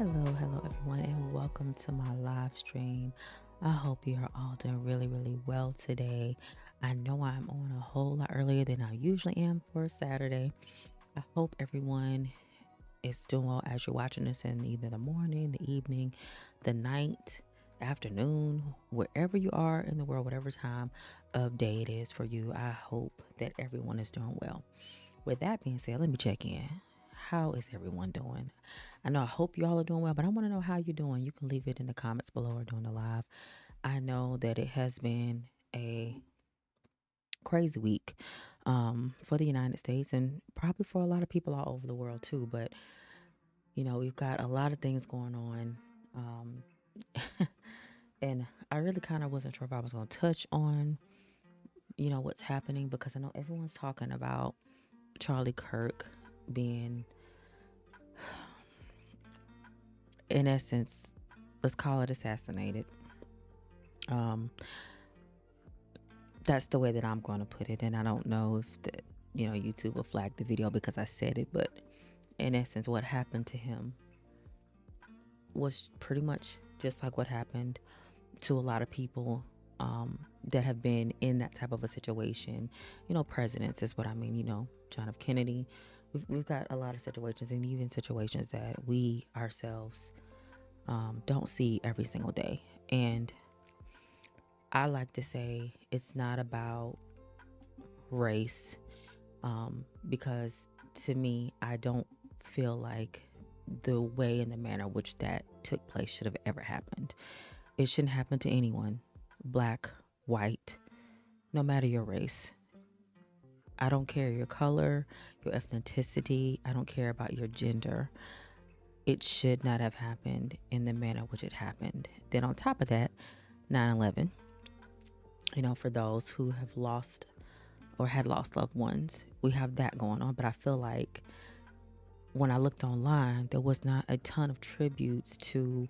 Hello everyone, and welcome to my live stream. I hope you are all doing really well today. I know I'm on a whole lot earlier than I usually am for a Saturday. I hope everyone is doing well as you're watching this in either the morning, the evening, the night, afternoon, wherever you are in the world, whatever time of day it is for you. I hope that everyone is doing well. With that being said, let me check in. How is everyone doing? I hope you all are doing well, but I want to know how you're doing. You can leave it in the comments below or during the live. I know that it has been a crazy week for the United States and probably for a lot of people all over the world too. But, we've got a lot of things going on. And I really kind of wasn't sure if I was going to touch on, what's happening because I know everyone's talking about Charlie Kirk being, in essence, let's call it assassinated. That's the way that I'm going to put it. And I don't know if YouTube will flag the video because I said it, but in essence, what happened to him was pretty much just like what happened to a lot of people that have been in that type of a situation. Presidents is what I mean, John F. Kennedy. We've got a lot of situations, and even situations that we ourselves don't see every single day. And I like to say it's not about race because to me, I don't feel like the way and the manner which that took place should have ever happened. It shouldn't happen to anyone, black, white, no matter your race. I don't care your color, your ethnicity. I don't care about your gender. It should not have happened in the manner which it happened. Then on top of that, 9/11. For those who have lost or had lost loved ones, we have that going on. But I feel like when I looked online, there was not a ton of tributes to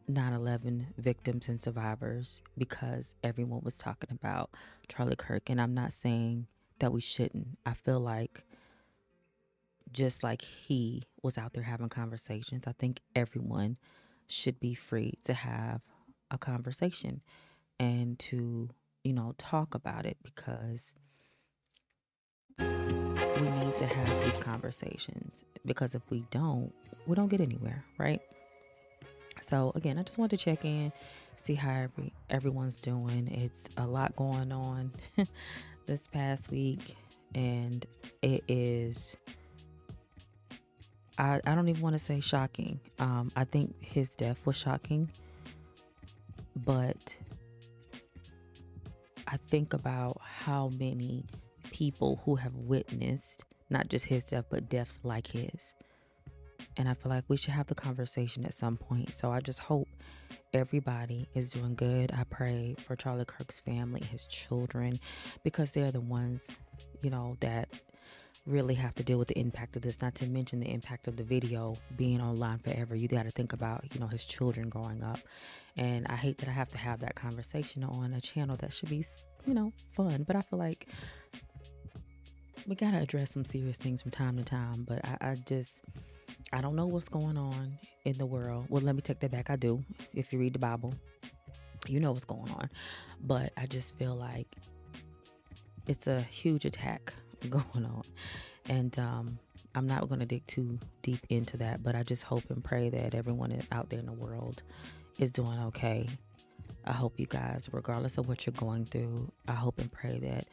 9/11 victims and survivors because everyone was talking about Charlie Kirk. And I'm not saying that we shouldn't. I feel like just like he was out there having conversations, I think everyone should be free to have a conversation and to, talk about it because we need to have these conversations because if we don't get anywhere, right? So again, I just wanted to check in, see how everyone's doing. It's a lot going on this past week, and it is. I don't even want to say shocking. I think his death was shocking, but I think about how many people who have witnessed not just his death, but deaths like his. And I feel like we should have the conversation at some point. So I just hope everybody is doing good. I pray for Charlie Kirk's family, his children, because they're the ones, that really have to deal with the impact of this, not to mention the impact of the video being online forever. You got to think about, his children growing up. And I hate that I have to have that conversation on a channel that should be, fun. But I feel like we got to address some serious things from time to time. But I don't know what's going on in the world. Well, let me take that back. I do. If you read the Bible, you know what's going on. But I just feel like it's a huge attack going on. And I'm not going to dig too deep into that, but I just hope and pray that everyone out there in the world is doing okay. I hope you guys, regardless of what you're going through, I hope and pray that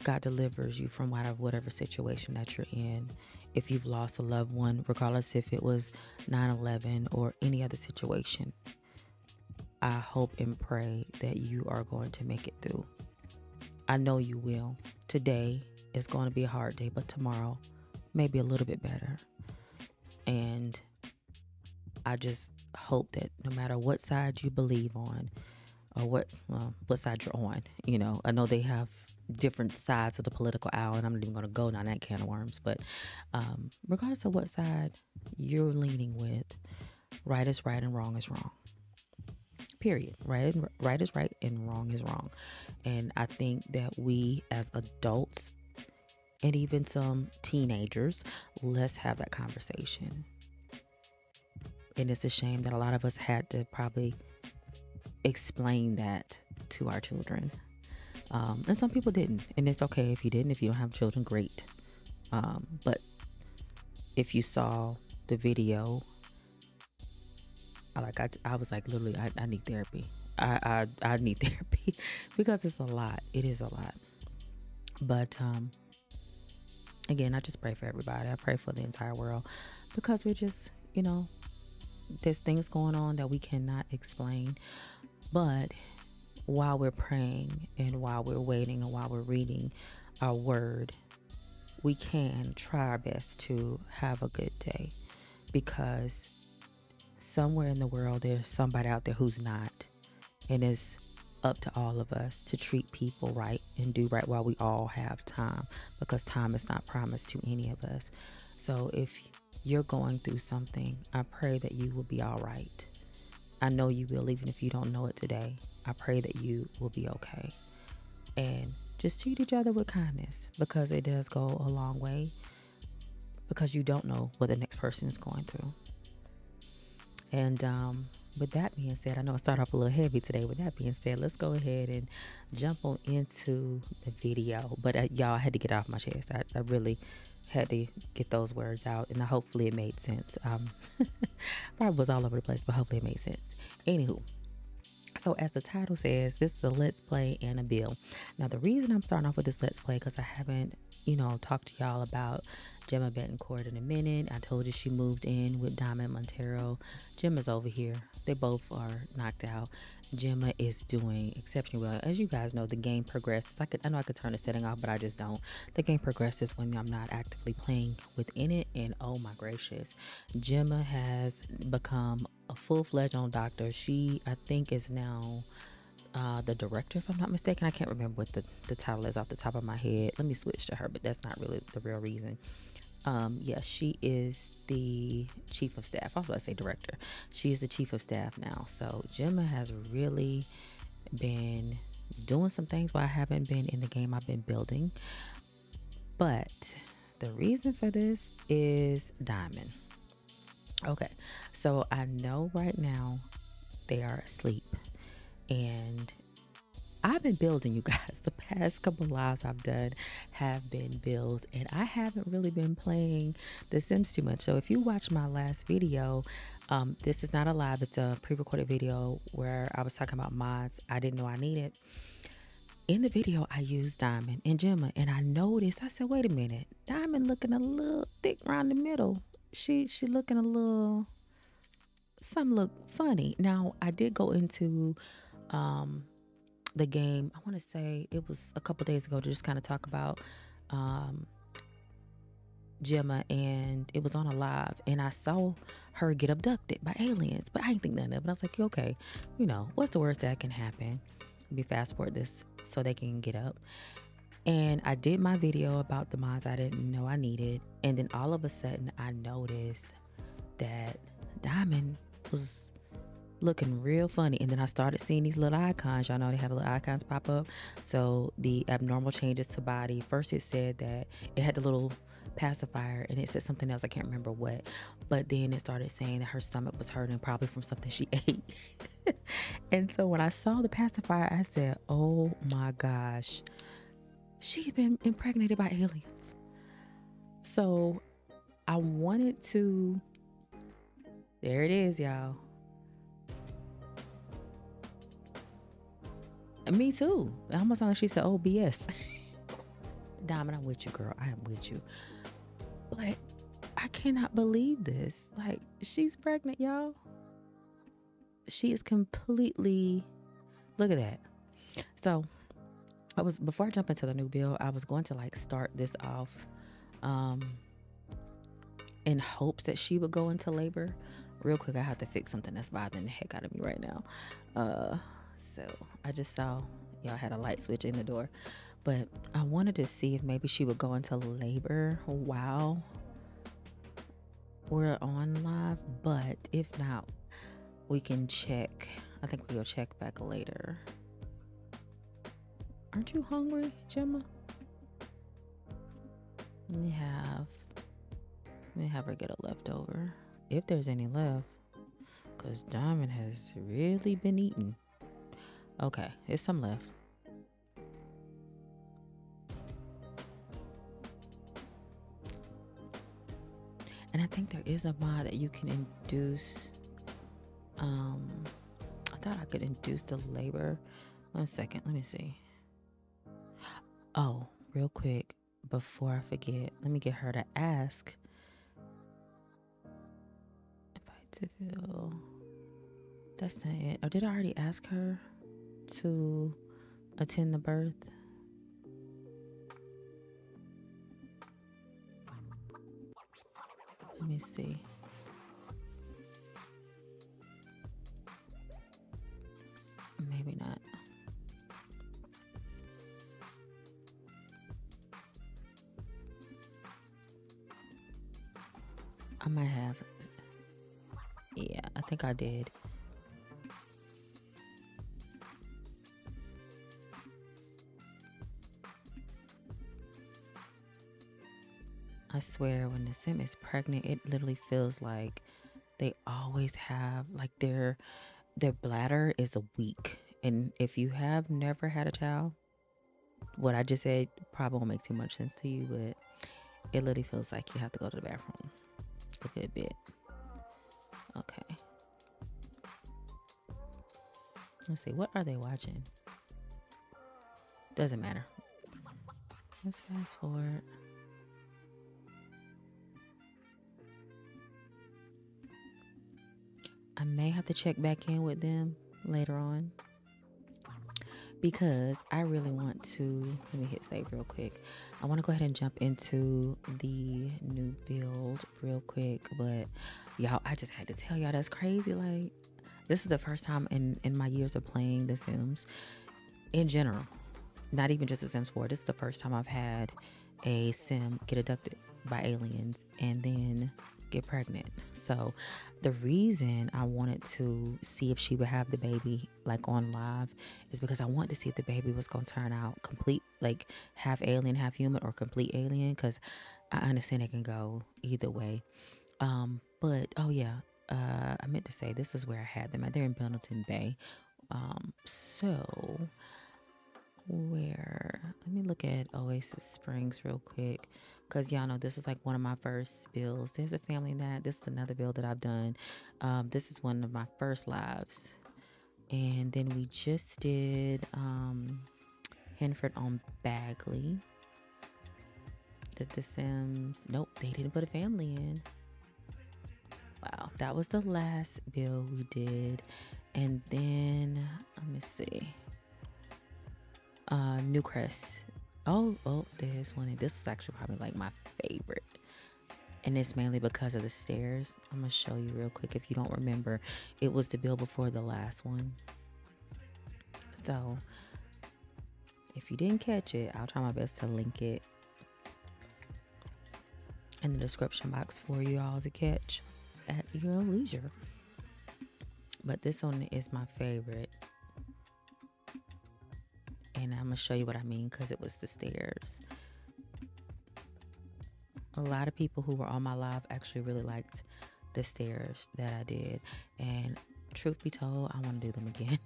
God delivers you from whatever situation that you're in. If you've lost a loved one, regardless if it was 9/11 or any other situation, I hope and pray that you are going to make it through. I know you will. Today is going to be a hard day, but tomorrow may be a little bit better. And I just hope that no matter what side you believe on or what side you're on, I know they have different sides of the political aisle, and I'm not even going to go down that can of worms, but regardless of what side you're leaning with, right is right and wrong is wrong. Period. Right is right and wrong is wrong. And I think that we as adults and even some teenagers, let's have that conversation. And it's a shame that a lot of us had to probably explain that to our children. And some people didn't. And it's okay if you didn't. If you don't have children, great. But if you saw the video, I was like, literally, I need therapy. I need therapy because it's a lot. It is a lot. But again, I just pray for everybody. I pray for the entire world because we're just, there's things going on that we cannot explain. But while we're praying and while we're waiting and while we're reading our word, we can try our best to have a good day, because somewhere in the world there's somebody out there who's not, and it's up to all of us to treat people right and do right while we all have time, because time is not promised to any of us. So if you're going through something, I pray that you will be all right. I know you will, even if you don't know it today. I pray that you will be okay. And just treat each other with kindness, because it does go a long way, because you don't know what the next person is going through. And with that being said, I know I started off a little heavy today. With that being said, let's go ahead and jump on into the video. But y'all, I had to get off my chest. I really had to get those words out, and hopefully it made sense. Probably was all over the place, but hopefully it made sense. Anywho, so as the title says, this is a let's play and a bill. Now, the reason I'm starting off with this let's play, because I haven't, talked to y'all about Gemma Betancourt in a minute. I told you she moved in with Diamond Montero. Gemma's over here. They both are knocked out. Gemma is doing exceptionally well. As you guys know, the game progresses. I know I could turn the setting off, but I just don't. The game progresses when I'm not actively playing within it. And oh my gracious, Gemma has become a full-fledged on doctor. She, I think, is now the director, if I'm not mistaken. I can't remember what the title is off the top of my head. Let me switch to her, but that's not really the real reason. Yeah, she is the chief of staff. I was about to say director. She is the chief of staff now. So Gemma has really been doing some things while I haven't been in the game. I've been building. But the reason for this is Diamond. Okay, so I know right now they are asleep. And I've been building, you guys. The past couple lives I've done have been builds, and I haven't really been playing The Sims too much. So if you watch my last video, this is not a live, it's a pre-recorded video where I was talking about mods I didn't know I needed. In the video, I used Diamond and Gemma, and I noticed, I said, wait a minute, Diamond looking a little thick around the middle. She looking a little, some look funny. Now, I did go into the game, I want to say it was a couple days ago, to just kind of talk about Gemma, and it was on a live, and I saw her get abducted by aliens, but I ain't think nothing of it. I was like, okay, what's the worst that can happen? Let me fast forward this so they can get up. And I did my video about the mods I didn't know I needed, and then all of a sudden I noticed that Diamond was looking real funny, and then I started seeing these little icons. Y'all know they have little icons pop up. So the abnormal changes to body. First it said that it had the little pacifier, and it said something else, I can't remember what, but then it started saying that her stomach was hurting, probably from something she ate. And so when I saw the pacifier, I said, oh my gosh, she's been impregnated by aliens. So I wanted to, there it is, y'all. Me too. It almost sounded like she said, oh, BS. Diamond, I'm with you, girl. I am with you. But I cannot believe this. Like, she's pregnant, y'all. She is completely, look at that. So before I jump into the new bill, I was going to start this off in hopes that she would go into labor. Real quick, I have to fix something that's bothering the heck out of me right now. So I just saw y'all had a light switch in the door, but I wanted to see if maybe she would go into labor while we're on live. But if not, we can check. I think we'll check back later. Aren't you hungry, Gemma? Let me have her get a leftover, if there's any left. because Diamond has really been eating. Okay, there's some left. And I think there is a mod that you can induce. I thought I could induce the labor. 1 second, let me see. Oh, real quick, before I forget, let me get her to ask. Invite to Bill. That's not it. Or did I already ask her to attend the birth? Let me see. Maybe not. I might have. Yeah, I think I did. I swear, when the sim is pregnant, it literally feels like they always have, like, their bladder is weak. And if you have never had a child, what I just said probably won't make too much sense to you, but it literally feels like you have to go to the bathroom a good bit. Okay. Let's see, what are they watching? Doesn't matter. Let's fast forward. I may have to check back in with them later on because I really want to. Let me hit save real quick. I want to go ahead and jump into the new build real quick, but y'all, I just had to tell y'all that's crazy. Like, this is the first time in my years of playing The Sims in general, not even just The Sims 4. This is the first time I've had a sim get abducted by aliens and then get pregnant. So the reason I wanted to see if she would have the baby like on live is because I wanted to see if the baby was going to turn out complete, like half alien, half human, or complete alien, because I understand it can go either way. But oh yeah, I meant to say this is where I had them at. They're in Pendleton Bay. So where, let me look at Oasis Springs real quick, because y'all know this is like one of my first builds. There's a family that this is another build that I've done. This is one of my first lives, and then we just did Henford on Bagley. Did The Sims, nope, they didn't put a family in. Wow, that was the last build we did. And then let me see, Newcrest. Oh, there's one. This is actually probably like my favorite. And it's mainly because of the stairs. I'm going to show you real quick if you don't remember. It was the build before the last one. So if you didn't catch it, I'll try my best to link it in the description box for you all to catch at your leisure. But this one is my favorite. And I'm going to show you what I mean because it was the stairs. A lot of people who were on my live actually really liked the stairs that I did. And truth be told, I want to do them again.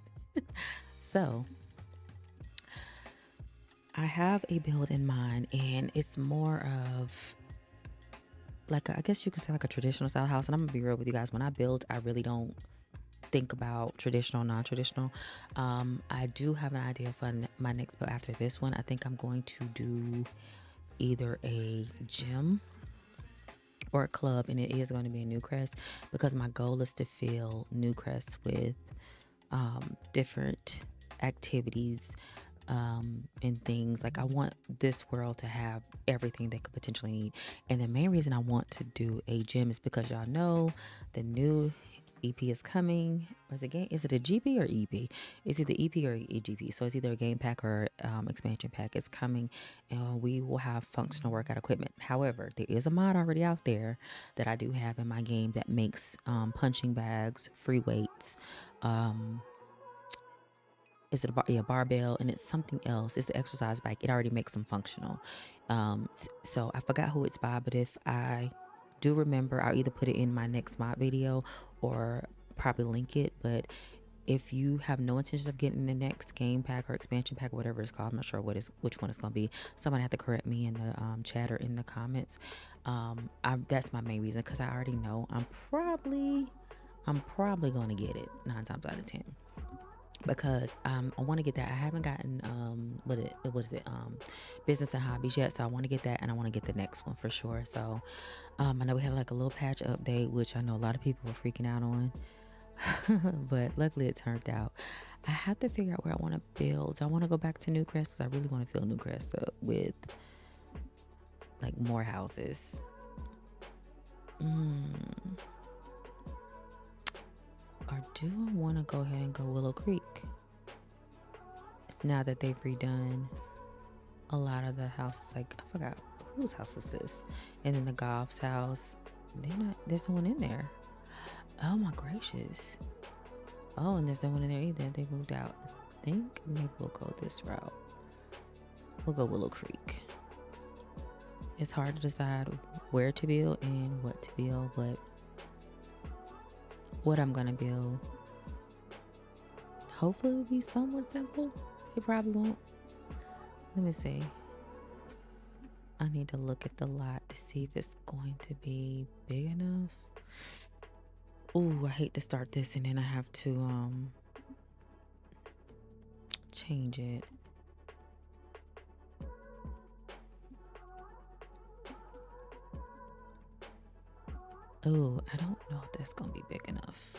So I have a build in mind, and it's more of like, I guess you could say like a traditional style house. And I'm going to be real with you guys. When I build, I really don't think about traditional, non-traditional. I do have an idea for my next build after this one. I think I'm going to do either a gym or a club, and it is going to be a Newcrest because my goal is to fill Newcrest with different activities and things. Like, I want this world to have everything they could potentially need. And the main reason I want to do a gym is because y'all know the new EP is coming. Or is it game? Is it a GP or EP? It's either EP or EGP. So it's either a game pack or expansion pack. It's coming, and we will have functional workout equipment. However, there is a mod already out there that I do have in my game that makes punching bags, free weights. Is it a barbell? And it's something else. It's the exercise bike. It already makes them functional. So I forgot who it's by, but if I do remember, I'll either put it in my next mod video or probably link it, but if you have no intentions of getting the next game pack or expansion pack, whatever it's called, I'm not sure which one it's going to be. Somebody have to correct me in the chat or in the comments. That's my main reason, because I already know I'm probably going to get it 9 times out of 10. Because I want to get that. I haven't gotten business and hobbies yet, so I want to get that, and I want to get the next one for sure. So I know we had like a little patch update, which I know a lot of people were freaking out on. But luckily it turned out. I have to figure out where I want to build. I want to go back to Newcrest, because I really want to fill Newcrest up with like more houses. Or do I want to go ahead and go Willow Creek? It's now that they've redone a lot of the houses. Like, I forgot whose house was this. And then the Goff's house. There's no one in there. Oh my gracious. Oh, and there's no one in there either. They moved out. I think maybe we'll go this route. We'll go Willow Creek. It's hard to decide where to build and what to build, but what I'm gonna build, hopefully it'll be somewhat simple. It probably won't. Let me see. I need to look at the lot to see if it's going to be big enough. Ooh, I hate to start this and then I have to change it. Oh, I don't know if that's gonna be big enough.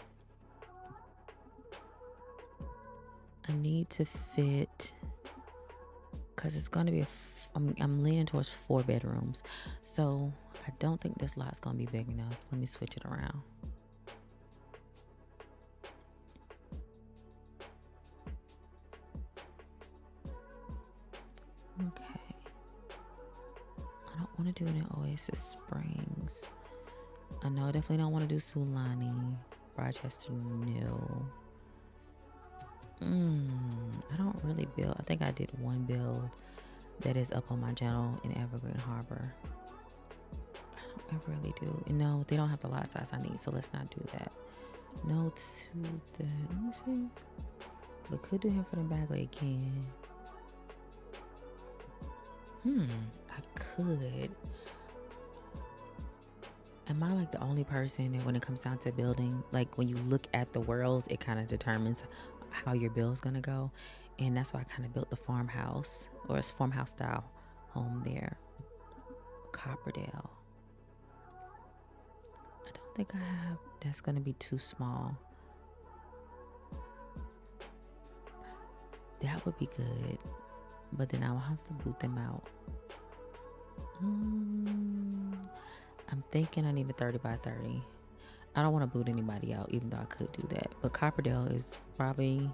I need to fit, because it's gonna be I'm leaning towards 4 bedrooms, so I don't think this lot's gonna be big enough. Let me switch it around. Okay. I don't want to do it in Oasis Springs. I know I definitely don't want to do Sulani, Rochester, no. I don't really build. I think I did one build that is up on my channel in Evergreen Harbor. I don't ever really do. No, they don't have the lot size I need, so let's not do that. No to the, let me see. But could do him for the Bagley again. I could. Am I like the only person that when it comes down to building, like when you look at the worlds, it kind of determines how your build's gonna go? And that's why I kind of built the farmhouse, or it's farmhouse style home there. Copperdale. I don't think I have, that's gonna be too small. That would be good, but then I'll have to boot them out. I'm thinking I need a 30 by 30. I don't want to boot anybody out, even though I could do that. But Copperdale is probably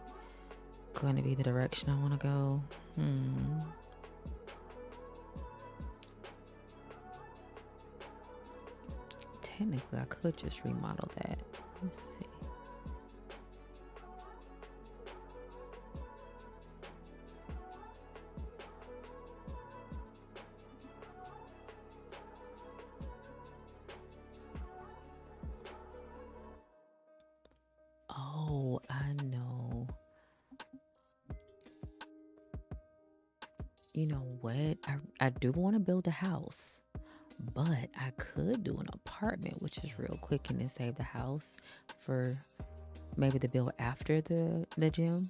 going to be the direction I want to go. Technically, I could just remodel that. Let's see. Oh, I know. You know what? I do want to build a house, but I could do an apartment, which is real quick, and then save the house for maybe the build after the gym.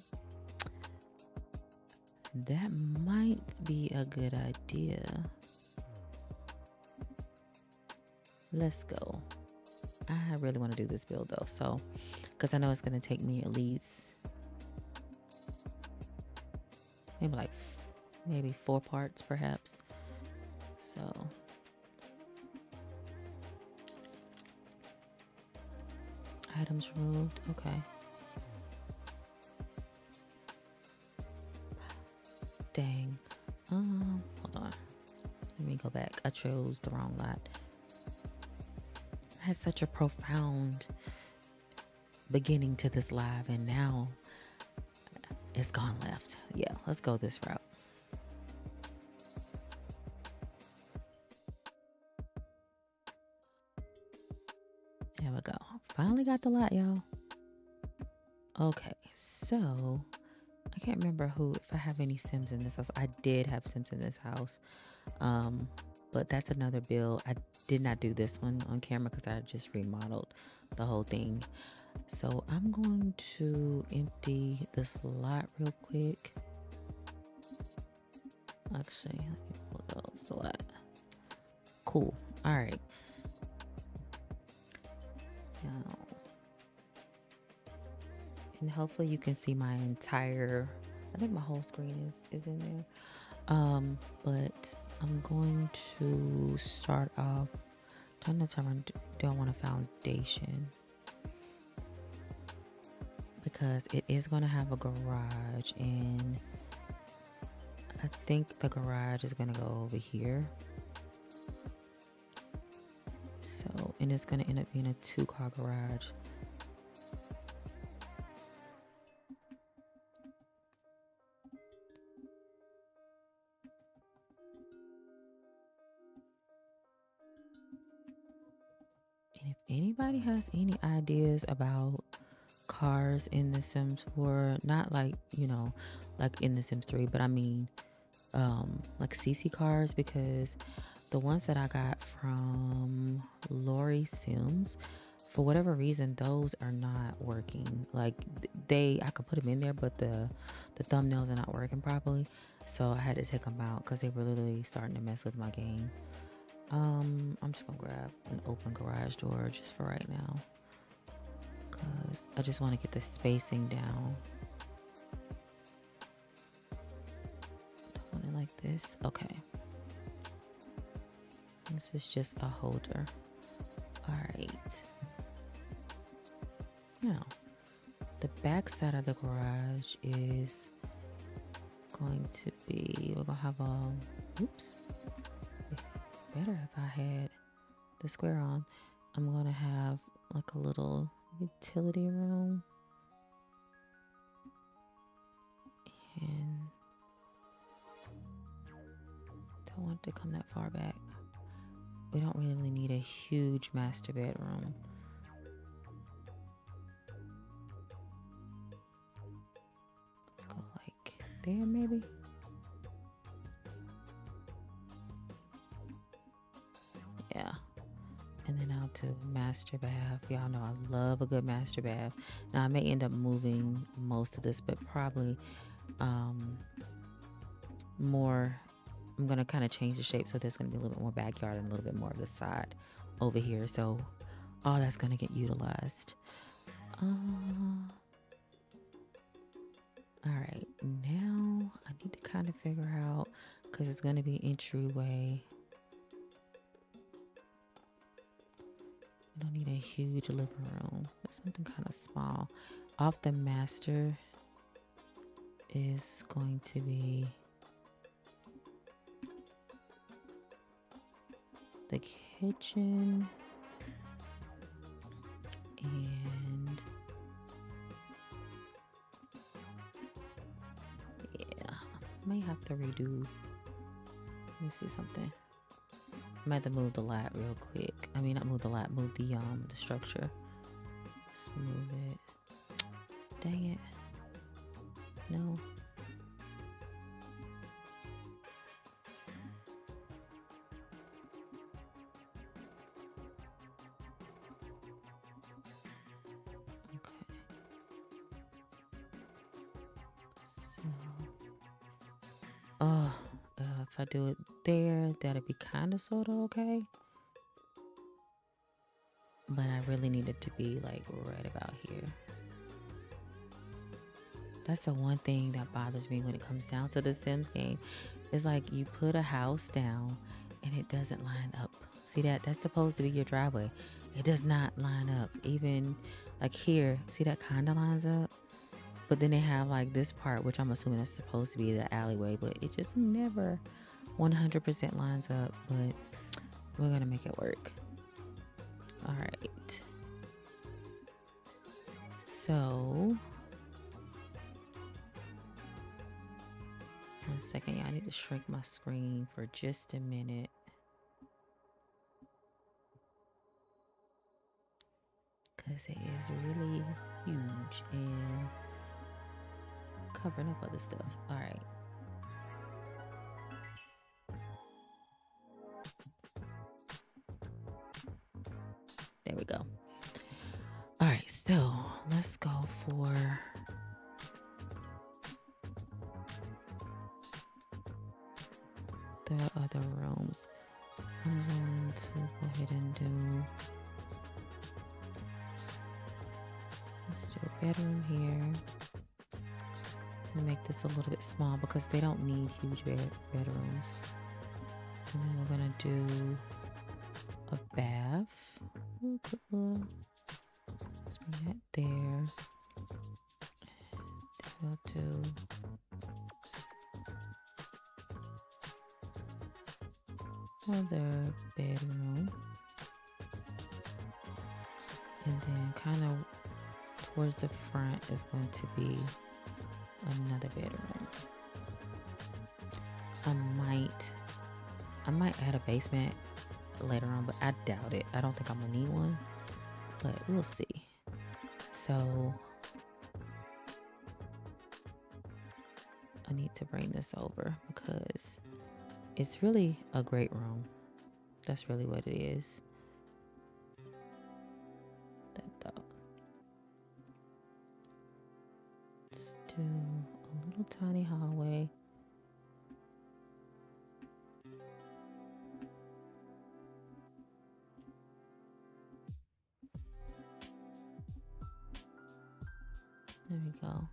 That might be a good idea. Let's go. I really want to do this build though, so because I know it's going to take me at least maybe 4 parts perhaps. So items removed. Okay. Dang. Hold on. Let me go back. I chose the wrong lot. I had such a profound beginning to this live, and now it's gone left. Yeah, let's go this route. There we go. Finally got the lot, y'all. Okay, so I can't remember if I have any Sims in this house. I did have Sims in this house. Um, but that's another build. I did not do this one on camera because I just remodeled the whole thing. So I'm going to empty this lot real quick. Actually, let me pull those the lot. Cool. All right. Now, and hopefully you can see my entire. I think my whole screen is in there. But I'm going to start off. Trying to determine, do I want a foundation? Because it is going to have a garage, and I think the garage is going to go over here. So, and it's going to end up being a 2-car garage. And if anybody has any ideas about cars in The Sims 4, not like, like in The Sims 3, but I mean, like CC cars, because the ones that I got from Lori Sims, for whatever reason, those are not working. Like I could put them in there, but the thumbnails are not working properly. So I had to take them out because they were literally starting to mess with my game. I'm just gonna grab an open garage door just for right now, because I just want to get the spacing down. I want it like this. Okay. This is just a holder. All right. Now, the back side of the garage is going to be, we're gonna have oops. Better if I had the square on. I'm gonna have like a little utility room. And don't want to come that far back. We don't really need a huge master bedroom. Go like there maybe. Yeah. And then out to master bath. Y'all know I love a good master bath. Now I may end up moving most of this, but probably more. I'm gonna kind of change the shape, so there's gonna be a little bit more backyard and a little bit more of the side over here. So all that's gonna get utilized. All right, now I need to kind of figure out, because it's gonna be entryway. We don't need a huge living room, but something kind of small. Off the master is going to be the kitchen and yeah, I may have to redo. Let me see something. I might have to move the lot real quick. I mean, not move the lot, move the structure. Let's move it. Dang it. No. If I do it there, that'll be kind of sort of okay. But I really need it to be like right about here. That's the one thing that bothers me when it comes down to the Sims game. It's like you put a house down and it doesn't line up. See that? That's supposed to be your driveway. It does not line up. Even like here, see that kind of lines up? But then they have like this part, which I'm assuming is supposed to be the alleyway, but it just never 100% lines up. But we're gonna make it work. All right. So, 1 second, y'all. I need to shrink my screen for just a minute. because it is really huge and covering up other stuff. All right. There we go. All right, so let's go for the other rooms. I'm going to go ahead and let's do a bedroom here. Make this a little bit small because they don't need huge bedrooms. And then we're gonna do a bath. Let's bring that there. Then we'll do another bedroom. And then kind of towards the front is going to be another bedroom. I might add a basement later on, but I doubt it. I don't think I'm gonna need one, but we'll see. So I need to bring this over because it's really a great room. That's really what it is. Let's do a little tiny hallway. There we go.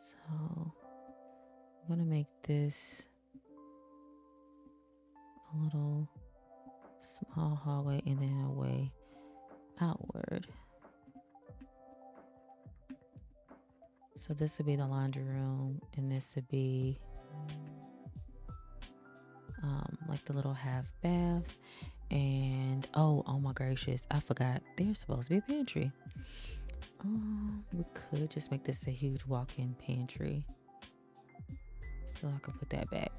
So I'm gonna make this a little small hallway and then a way outward. So this would be the laundry room, and this would be like the little half bath. And oh my gracious, I forgot, there's supposed to be a pantry. We could just make this a huge walk-in pantry, so I could put that back.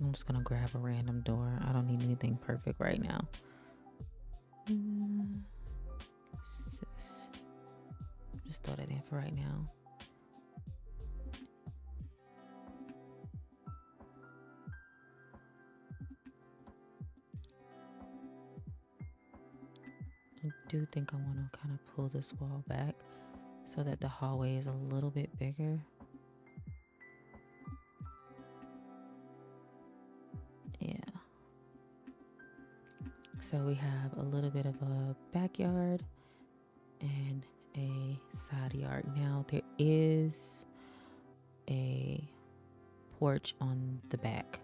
I'm just gonna grab a random door. I don't need anything perfect right now. Just throw that in for right now. I do think I want to kind of pull this wall back so that the hallway is a little bit bigger. Yeah. So we have a little bit of a backyard and a side yard. Now there is a porch on the back.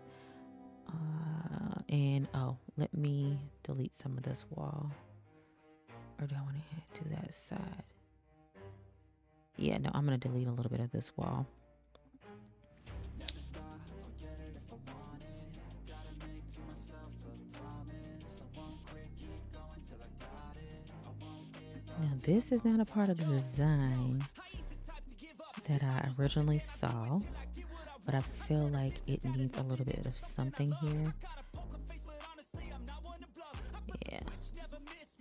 And let me delete some of this wall. Or do I want to do that side? Yeah, no, I'm going to delete a little bit of this wall. Now, this is not a part of the design that I originally saw, but I feel like it needs a little bit of something here. Yeah,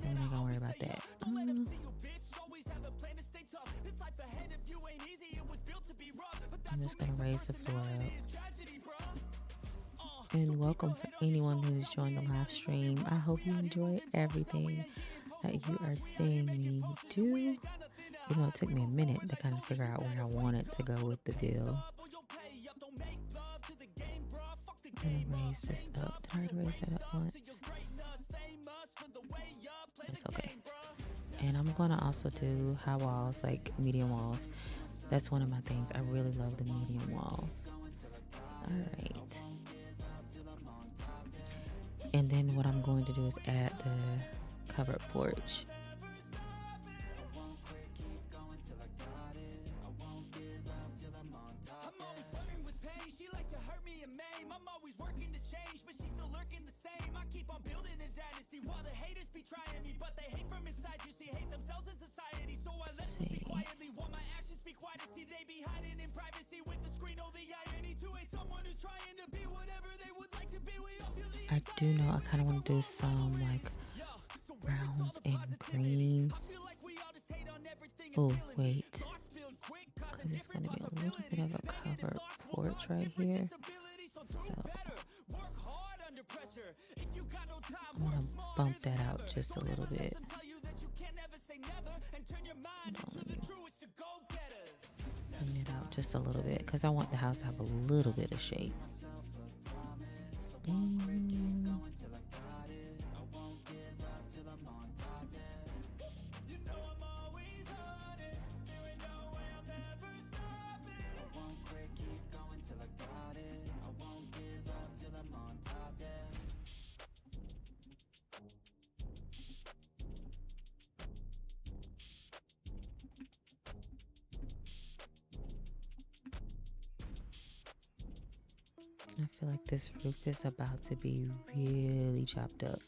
I'm not gonna worry about that. I'm just gonna raise the floor up. And welcome for anyone who's joined the live stream. I hope you enjoy everything that you are seeing me do. You know, it took me a minute to kind of figure out where I wanted to go with the bill. I'm gonna raise this up. Did I already raise that up once? It's okay. And I'm gonna also do high walls, like medium walls. That's one of my things. I really love the medium walls. All right. And then what I'm going to do is add the covered porch. I do know I kind of want to do some like browns and greens. Oh, wait. Because it's going to be a little bit of a covered porch right here. So I'm going to bump that out just a little bit. Bring it out just a little bit because I want the house to have a little bit of shape. I feel like this roof is about to be really chopped up.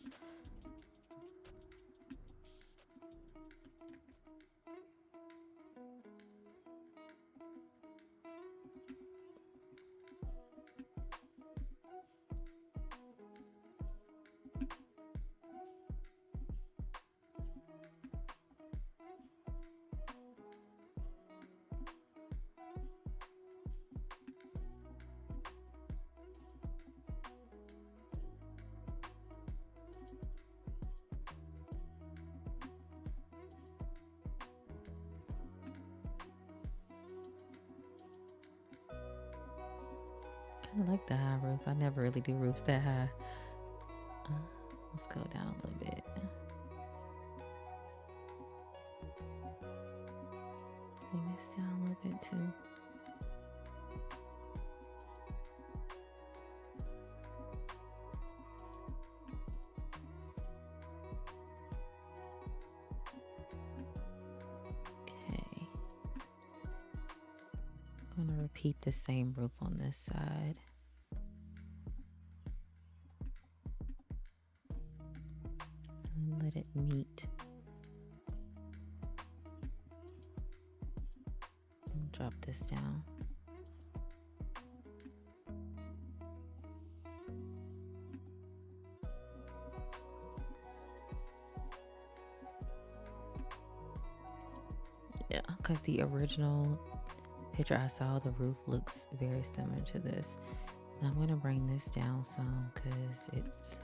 I like the high roof. I never really do roofs that high. Let's go down a little bit. Bring this down a little bit too. Okay. I'm going to repeat the same roof on this side. And let it meet. And drop this down. Yeah, because the original picture I saw, the roof looks very similar to this. Now I'm going to bring this down some because it's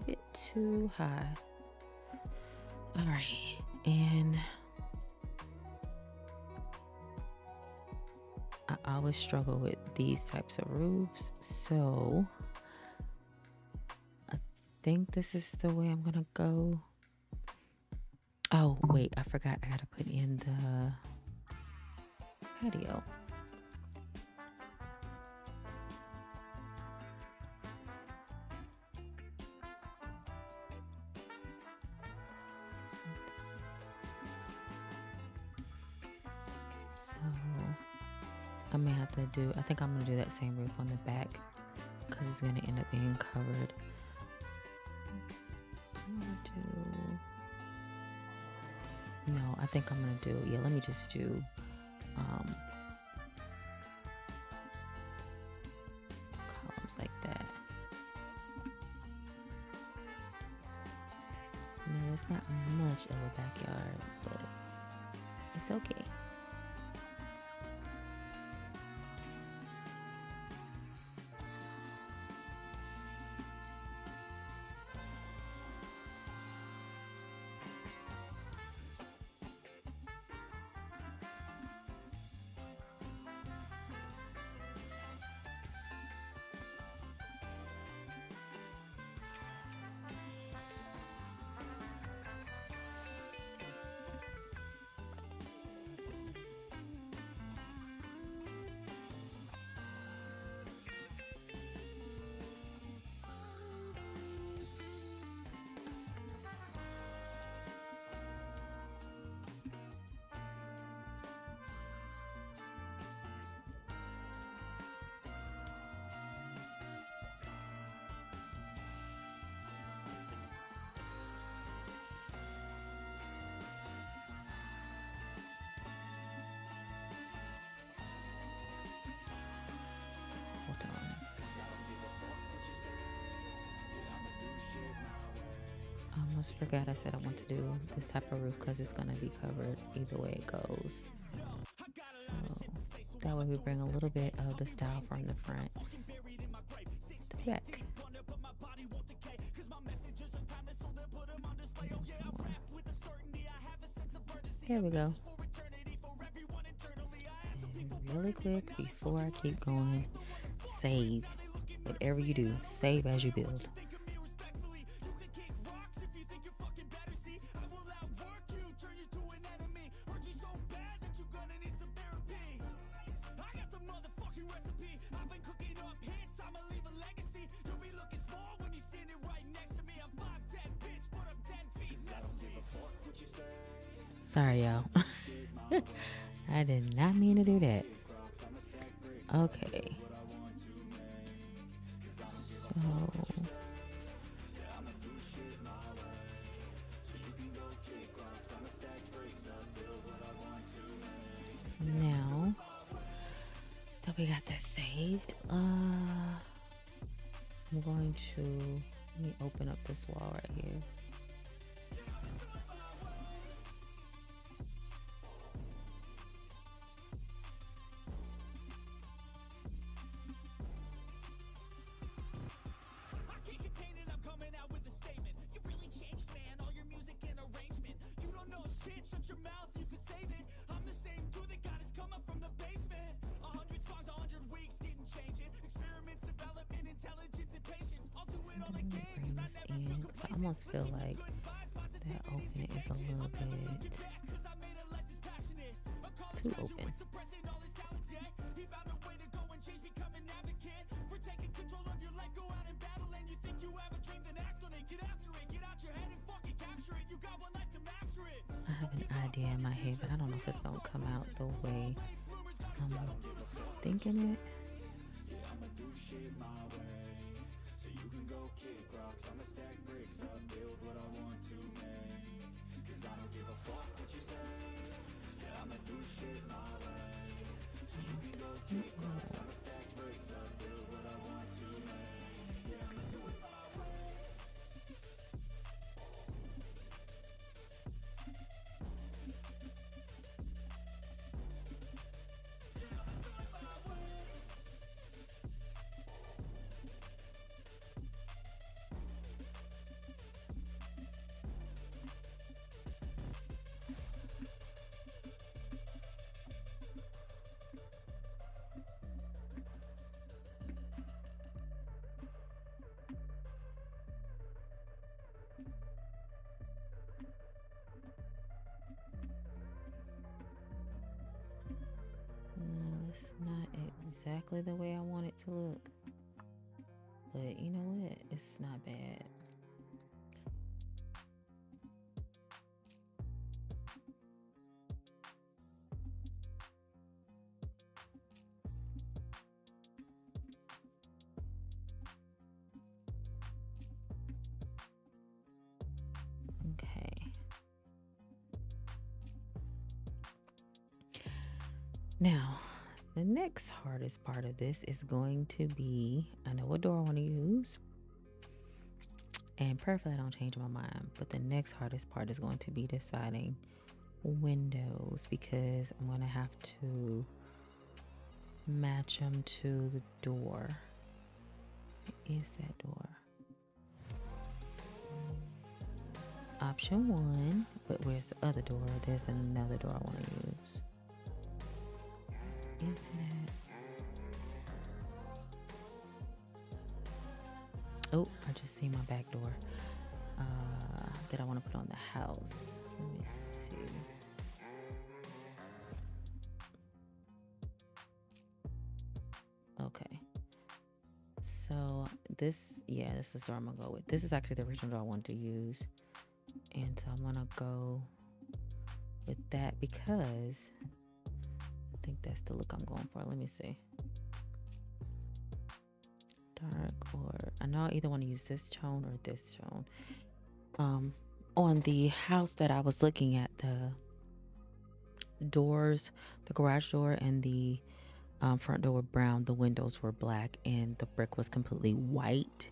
a bit too high. All right, and I always struggle with these types of roofs, so I think this is the way I'm gonna go. Oh wait, I forgot I gotta put in the patio. So I may have to do, I think I'm gonna do that same roof on the back because it's gonna end up being covered. No, I think I'm gonna do, yeah, let me just do columns like that. No, it's not much of a backyard, but it's okay. almost forgot I said I want to do this type of roof because it's going to be covered either way it goes. So that way we bring a little bit of the style from the front to the back. There we go. And really quick, before I keep going, save. Whatever you do, save as you build. Sorry, y'all. I did not mean to do that. Okay. So now that we got that saved, I'm going to let me open up this wall right here. I almost feel like that open is a little bit too open. I have an idea in my head, but I don't know if it's gonna come out the way I'm thinking it. No, it's not exactly the way I want it to look. But you know what? It's not bad. Okay. Now, the next hardest part of this is going to be, I know what door I want to use. And perfectly I don't change my mind. But the next hardest part is going to be deciding windows, because I'm going to have to match them to the door. Where is that door? Option 1, but where's the other door? There's another door I want to use. Is that? Oh, I just see my back door that I want to put on the house. Let me see. Okay. So this is the door I'm gonna go with. This is actually the original door I want to use. And so I'm gonna go with that because I think that's the look I'm going for. Let me see. Dark, or I know I either want to use this tone or this tone. On the house that I was looking at, the doors, the garage door and the front door were brown, the windows were black, and the brick was completely white.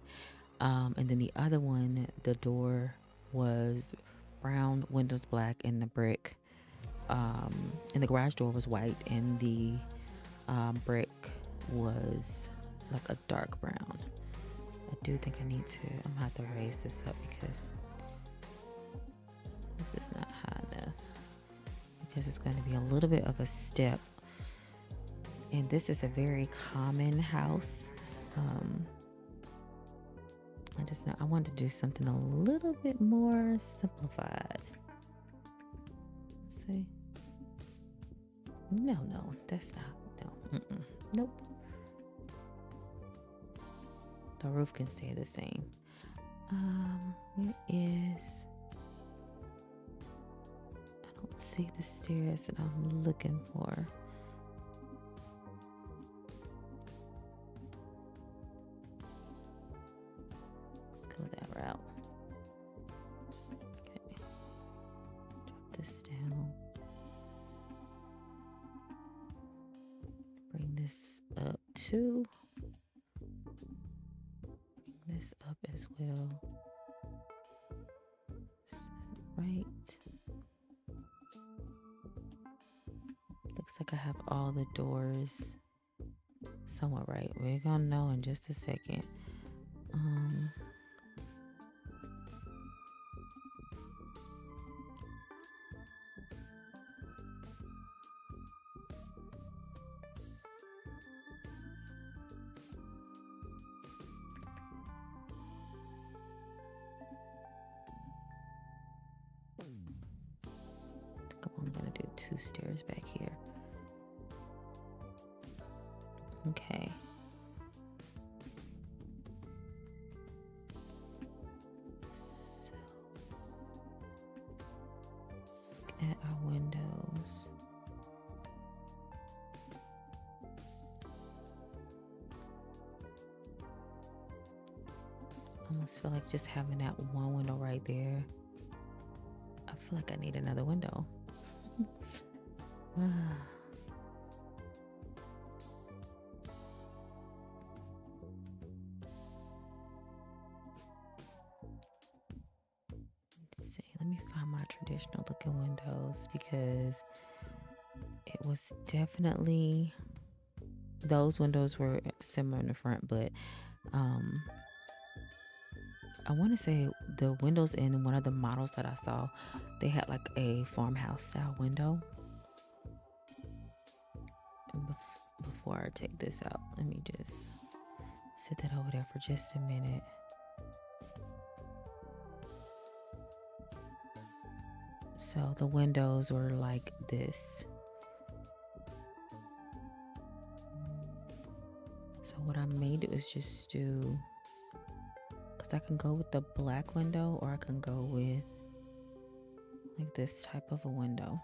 And then the other one, the door was brown, windows black, and the brick, and the garage door was white, and the brick was like a dark brown. I do think I'm gonna have to raise this up because this is not high enough, because it's going to be a little bit of a step. And this is a very common house. I just know I wanted to do something a little bit more simplified. Let's see. No, that's not. No, nope. The roof can stay the same. Where is? I don't see the stairs that I'm looking for. Let's go that route. Okay. Drop this down. Bring this up too. Bring this up as well. Right. Looks like I have all the doors somewhat right. We're gonna know in just a second. I'm gonna do 2 stairs back here. Okay. So let's look at our windows. I almost feel like just having that one window right there. I feel like I need another window. Let's see, let me find my traditional looking windows, because it was definitely, those windows were similar in the front, but I want to say the windows in one of the models that I saw, they had like a farmhouse style window. Before I take this out, let me just set that over there for just a minute. So the windows were like this. So what I made was just do, because I can go with the black window, or I can go with like this type of a window.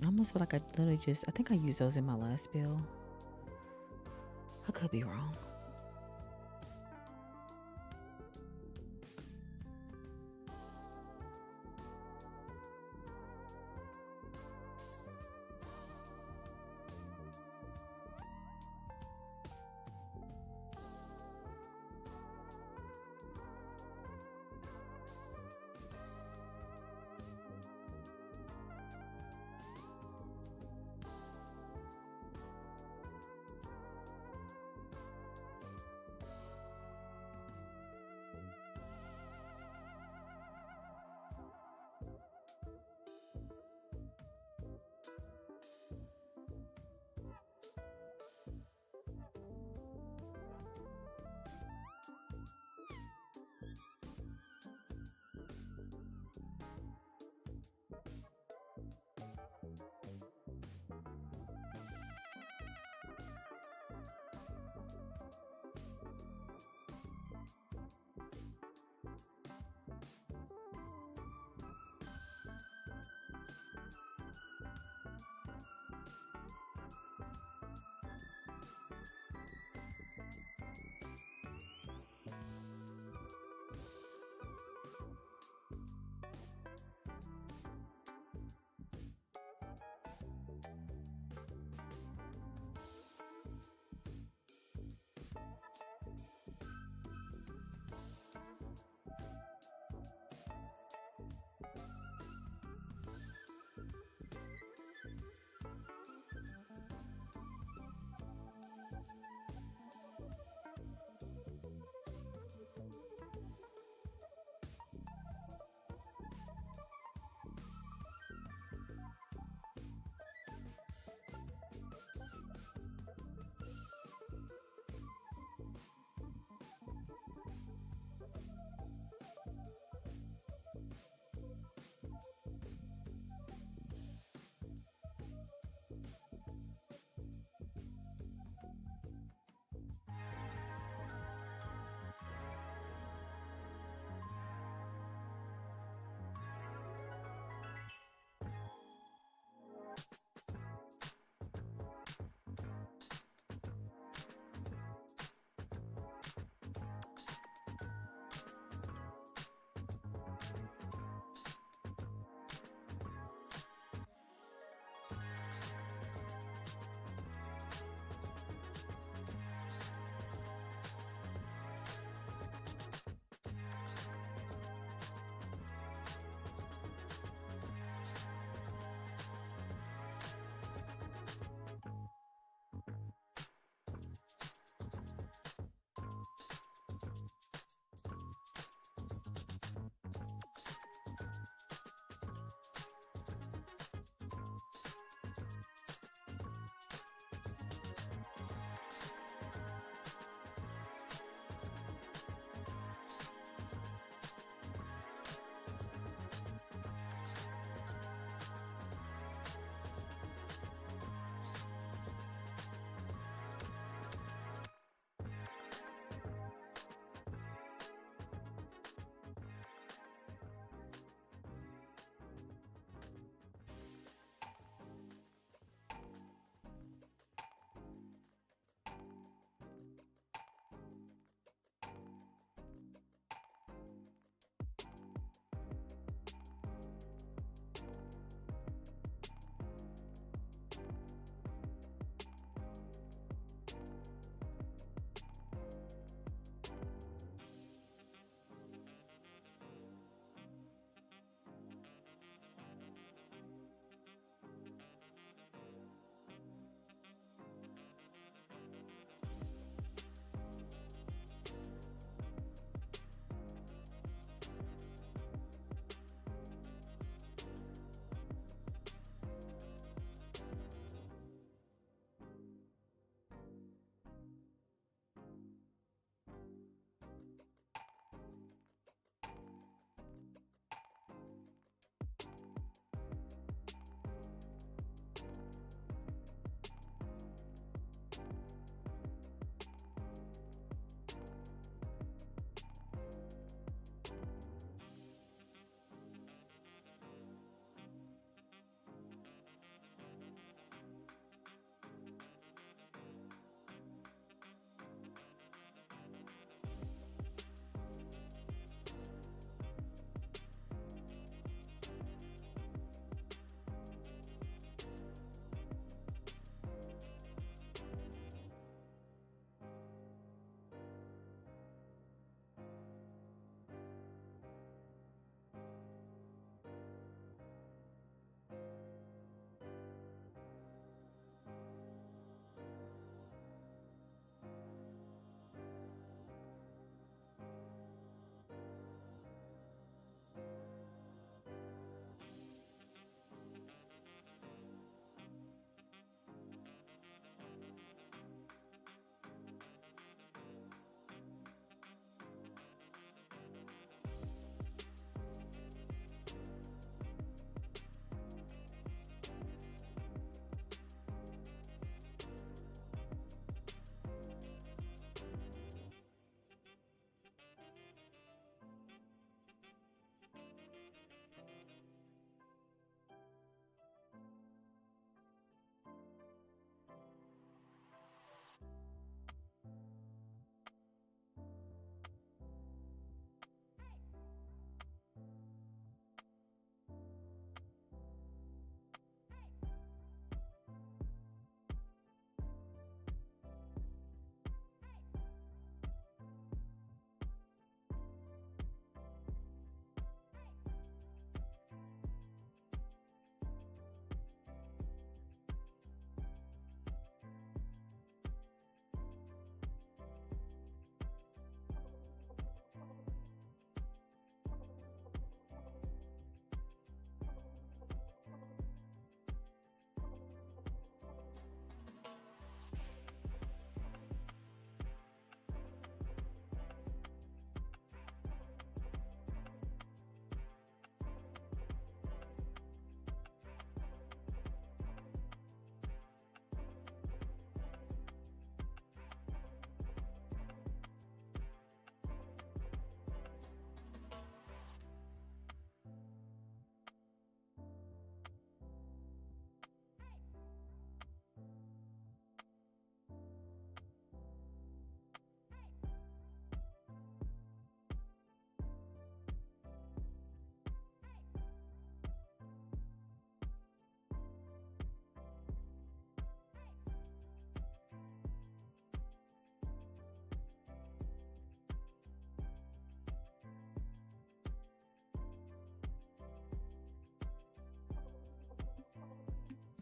I almost feel like I literally I think I used those in my last build. I could be wrong.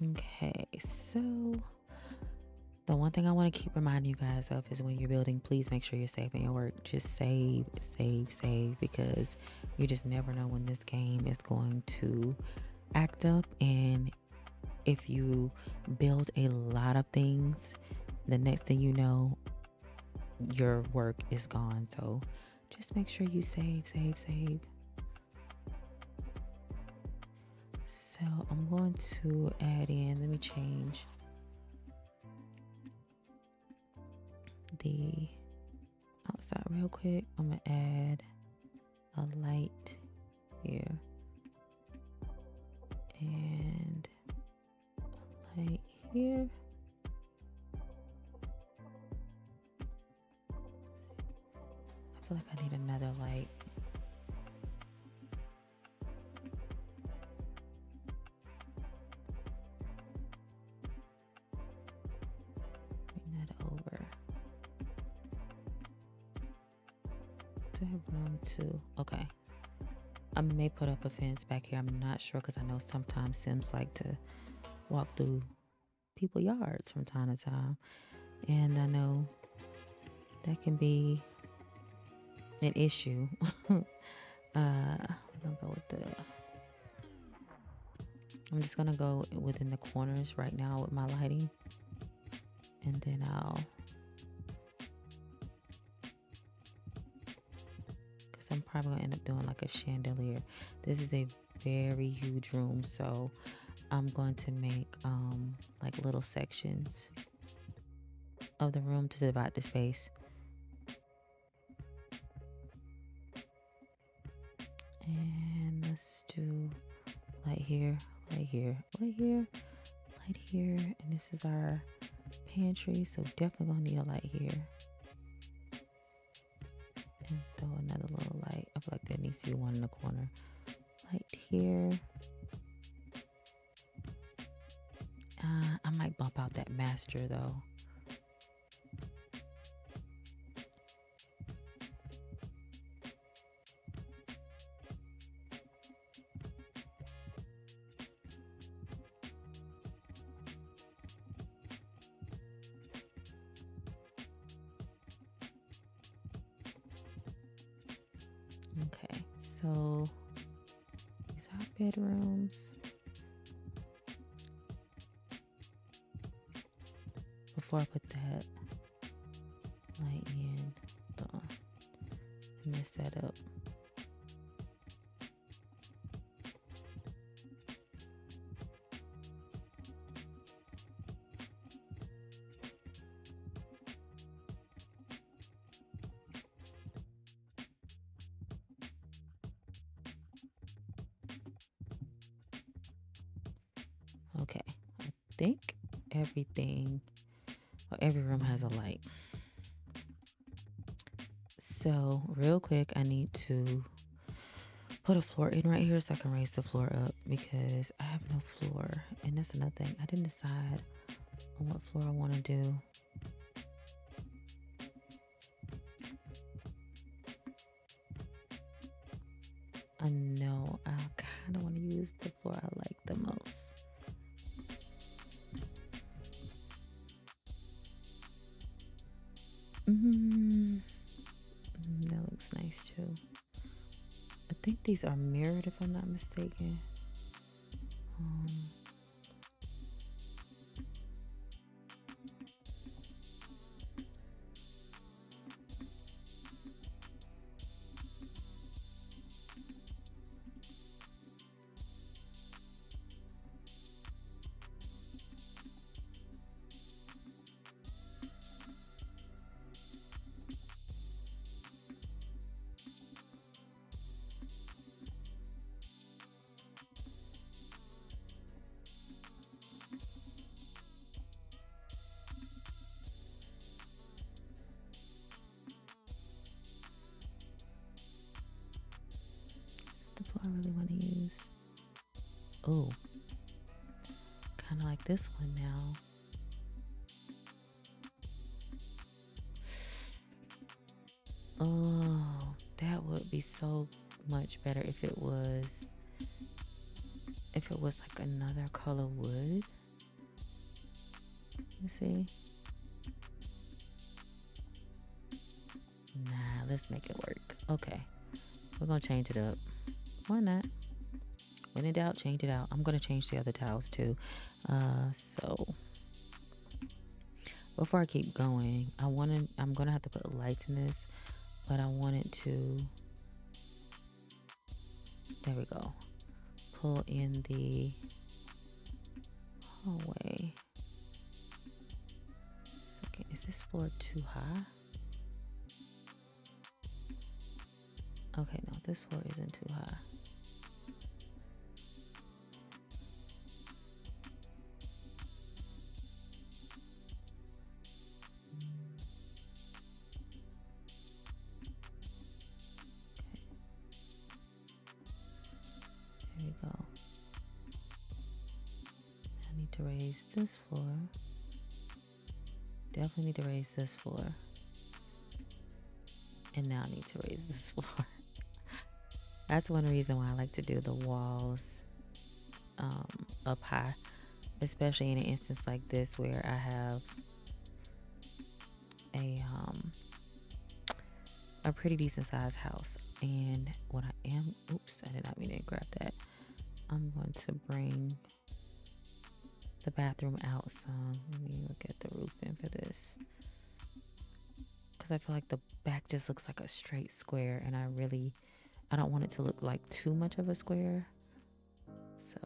Okay, so the one thing I want to keep reminding you guys of is when you're building, please make sure you're saving your work. Just save, because you just never know when this game is going to act up. And if you build a lot of things, the next thing you know, your work is gone. So just make sure you save. So I'm going to add in, let me change the outside real quick. I'm gonna add a light here and a light here. I feel like I need another light. Bring that over. Do I have room to? Okay. I may put up a fence back here. I'm not sure because I know sometimes Sims like to walk through people's yards from time to time. And I know that can be an issue. We're gonna go with I'm just gonna go within the corners right now with my lighting. And then because I'm probably gonna end up doing like a chandelier. This is a very huge room, so I'm going to make like little sections of the room to divide the space. And let's do light here, light here, light here, light here. And this is our pantry, so definitely gonna need a light here. And throw another little light. I feel like there needs to be one in the corner. Light here. I might bump out that master though. Okay, so these are bedrooms. Before I put that light in, I messed that up. Okay, I think every room has a light. So real quick, I need to put a floor in right here so I can raise the floor up because I have no floor. And that's another thing. I didn't decide on what floor I want to do. I know I kind of want to use the floor I like the most. That looks nice too. I think these are mirrored if I'm not mistaken. The floor I really want to use. Oh, kind of like this one now. Oh, that would be so much better if it was like another color wood. You see? Nah, let's make it work. Okay. We're going to change it up. Why not? When in doubt, change it out. I'm going to change the other tiles too. So before I keep going, I'm going to have to put lights in this, but I wanted to, there we go. Pull in the hallway. Okay, is this floor too high? Okay, no, this floor isn't too high. There we go. I need to raise this floor. Definitely need to raise this floor. And now I need to raise this floor. That's one reason why I like to do the walls up high, especially in an instance like this where I have a pretty decent sized house. And what I am, oops, I did not mean to grab that. I'm going to bring the bathroom out some. Let me look at the roofing for this, because I feel like the back just looks like a straight square, and I don't want it to look like too much of a square. So,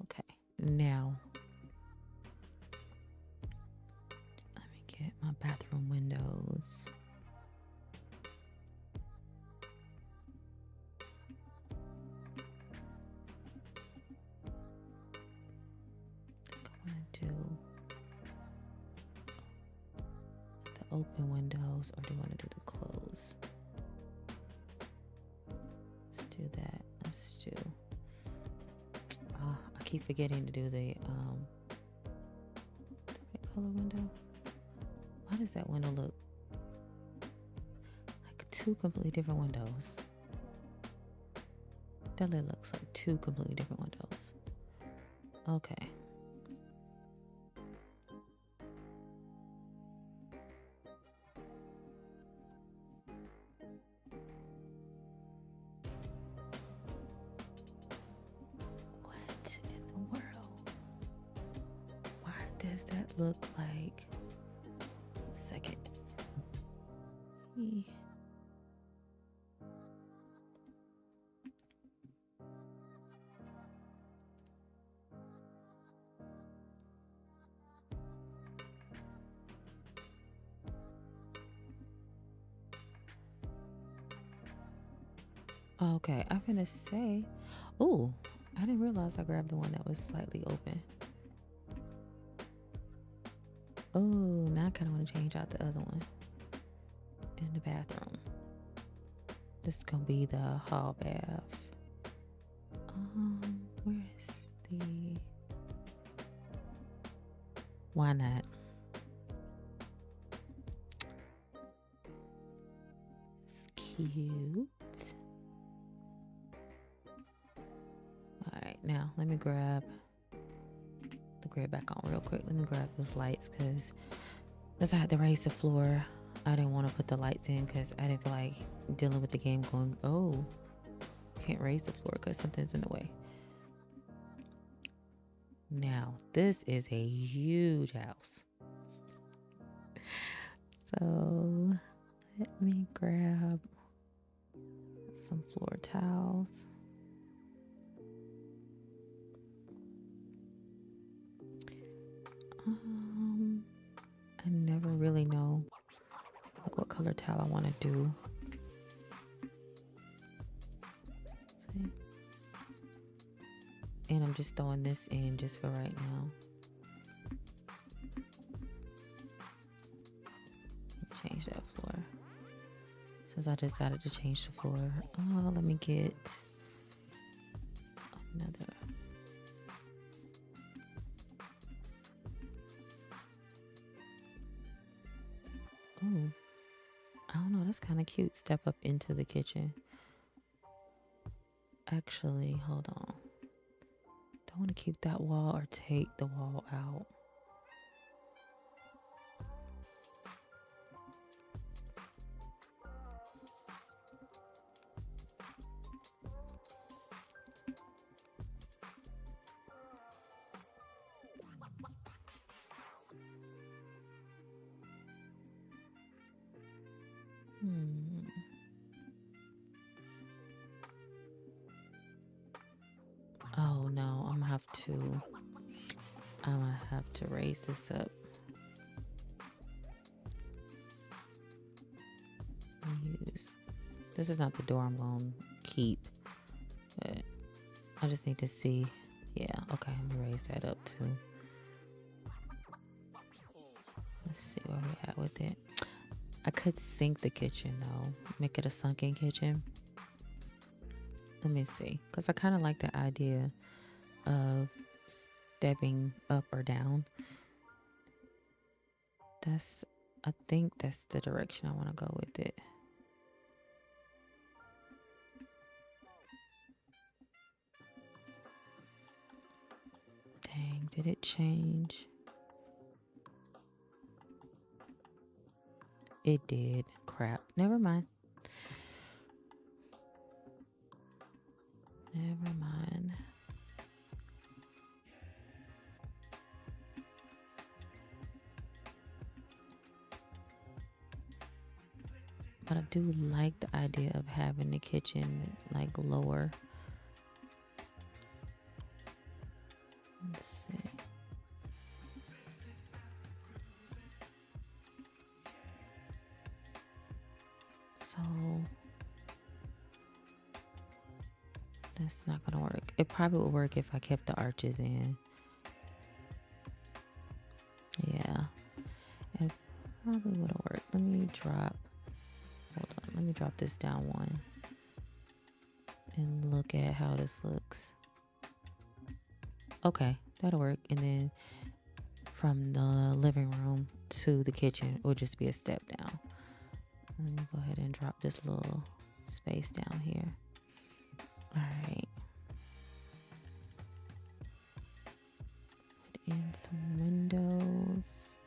okay, now let me get my bathroom windows. Do the open windows, or do you want to do the close? Let's do that. Let's do. I keep forgetting to do the right color window. Why does that window look like two completely different windows? That looks like two completely different windows. Okay. Does that look like? Second. Okay, I'm gonna say, oh, I didn't realize I grabbed the one that was slightly open. Oh, now I kind of want to change out the other one in the bathroom. This is gonna be the hall bath. Where's the? Why not? It's cute. All right, now let me grab the grid back on real quick. Let me grab those lights, because I had to raise the floor. I didn't want to put the lights in because I didn't feel like dealing with the game going, oh, can't raise the floor because something's in the way. Now, this is a huge house. So let me grab some floor tiles. I never really know like what color tile I want to do. See? And I'm just throwing this in just for right now. Change that floor. Since I decided to change the floor, let me get another. Ooh, I don't know, that's kind of cute. Step up into the kitchen. Actually, hold on. Do I want to keep that wall or take the wall out? Hmm. Oh no, I'm gonna have to raise this up. Use this is not the door I'm gonna keep, but I just need to see. Yeah, okay, let me raise that up too. Let's see where we're at with it. I could sink the kitchen though, make it a sunken kitchen. Let me see, because I kind of like the idea of stepping up or down. I think that's the direction I want to go with it. Dang, did it change? It did. Crap. Never mind. Never mind. But I do like the idea of having the kitchen like lower. Let's see. So that's not gonna work. It probably would work if I kept the arches in. Yeah, it probably would have worked. Let me drop. Hold on. Let me drop this down one and look at how this looks. Okay, that'll work. And then from the living room to the kitchen will just be a step down. Let me go ahead and drop this little space down here. All right. Put in some windows.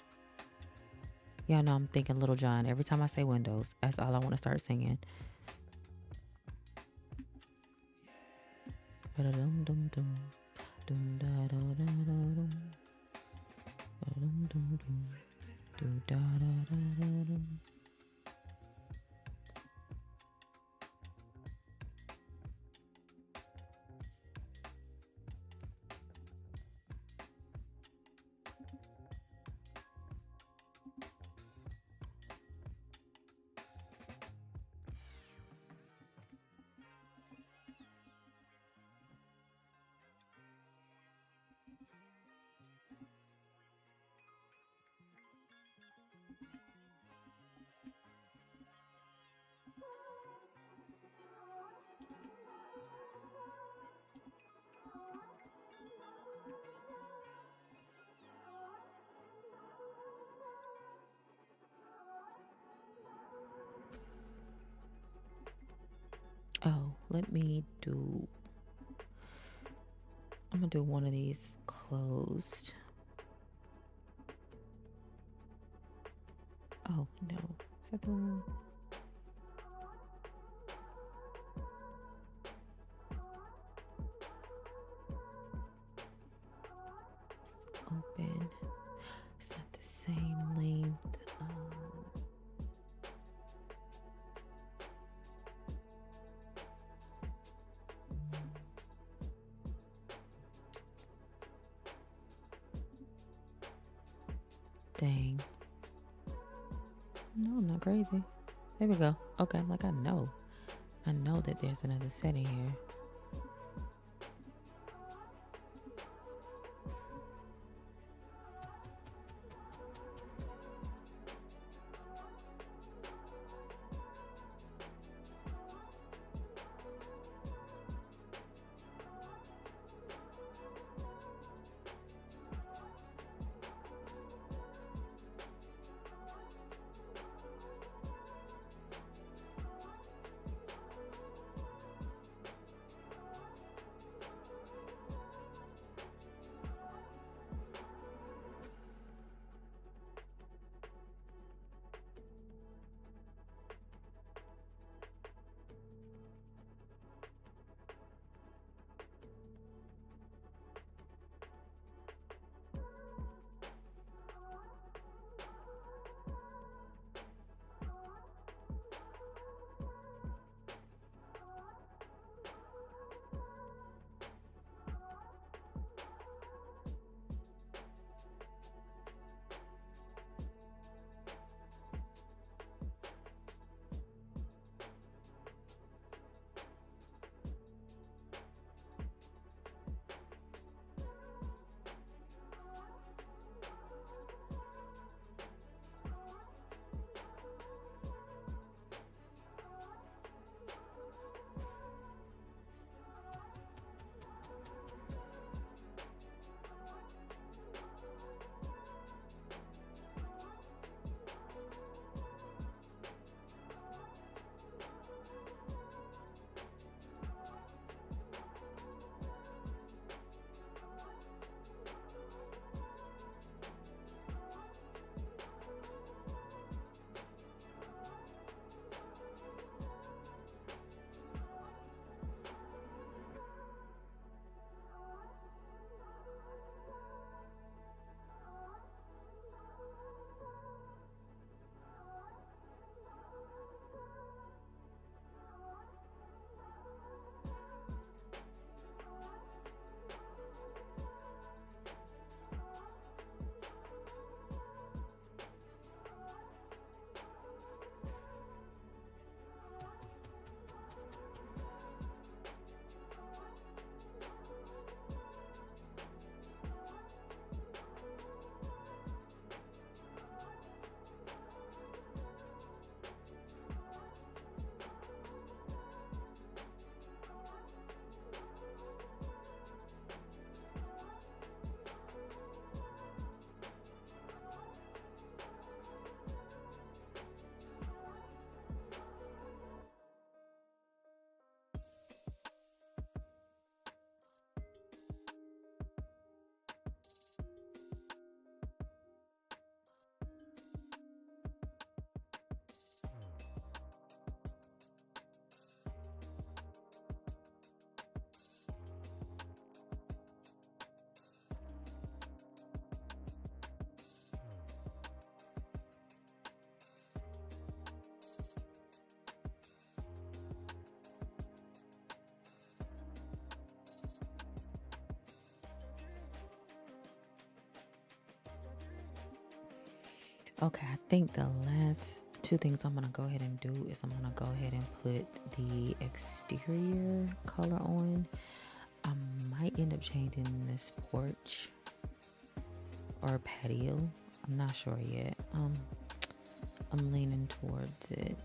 Yeah, no, I'm thinking Little John. Every time I say windows, that's all I want to start singing. Oh, I'm gonna do one of these closed. Oh no, is that the one? It's open. It's not the same length. Dang. No, I'm not crazy. There we go. Okay, I'm like, I know that there's another setting here. Okay, I think the last two things I'm gonna go ahead and do is I'm gonna go ahead and put the exterior color on. I might end up changing this porch or patio. I'm not sure yet. I'm leaning towards it.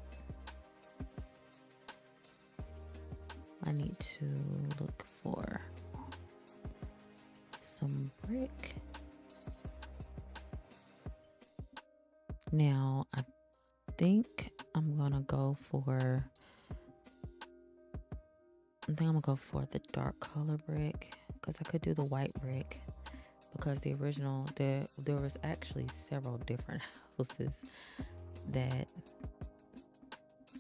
I need to look for some brick. Now, I think I'm gonna go for the dark color brick, because I could do the white brick, because the original there was actually several different houses that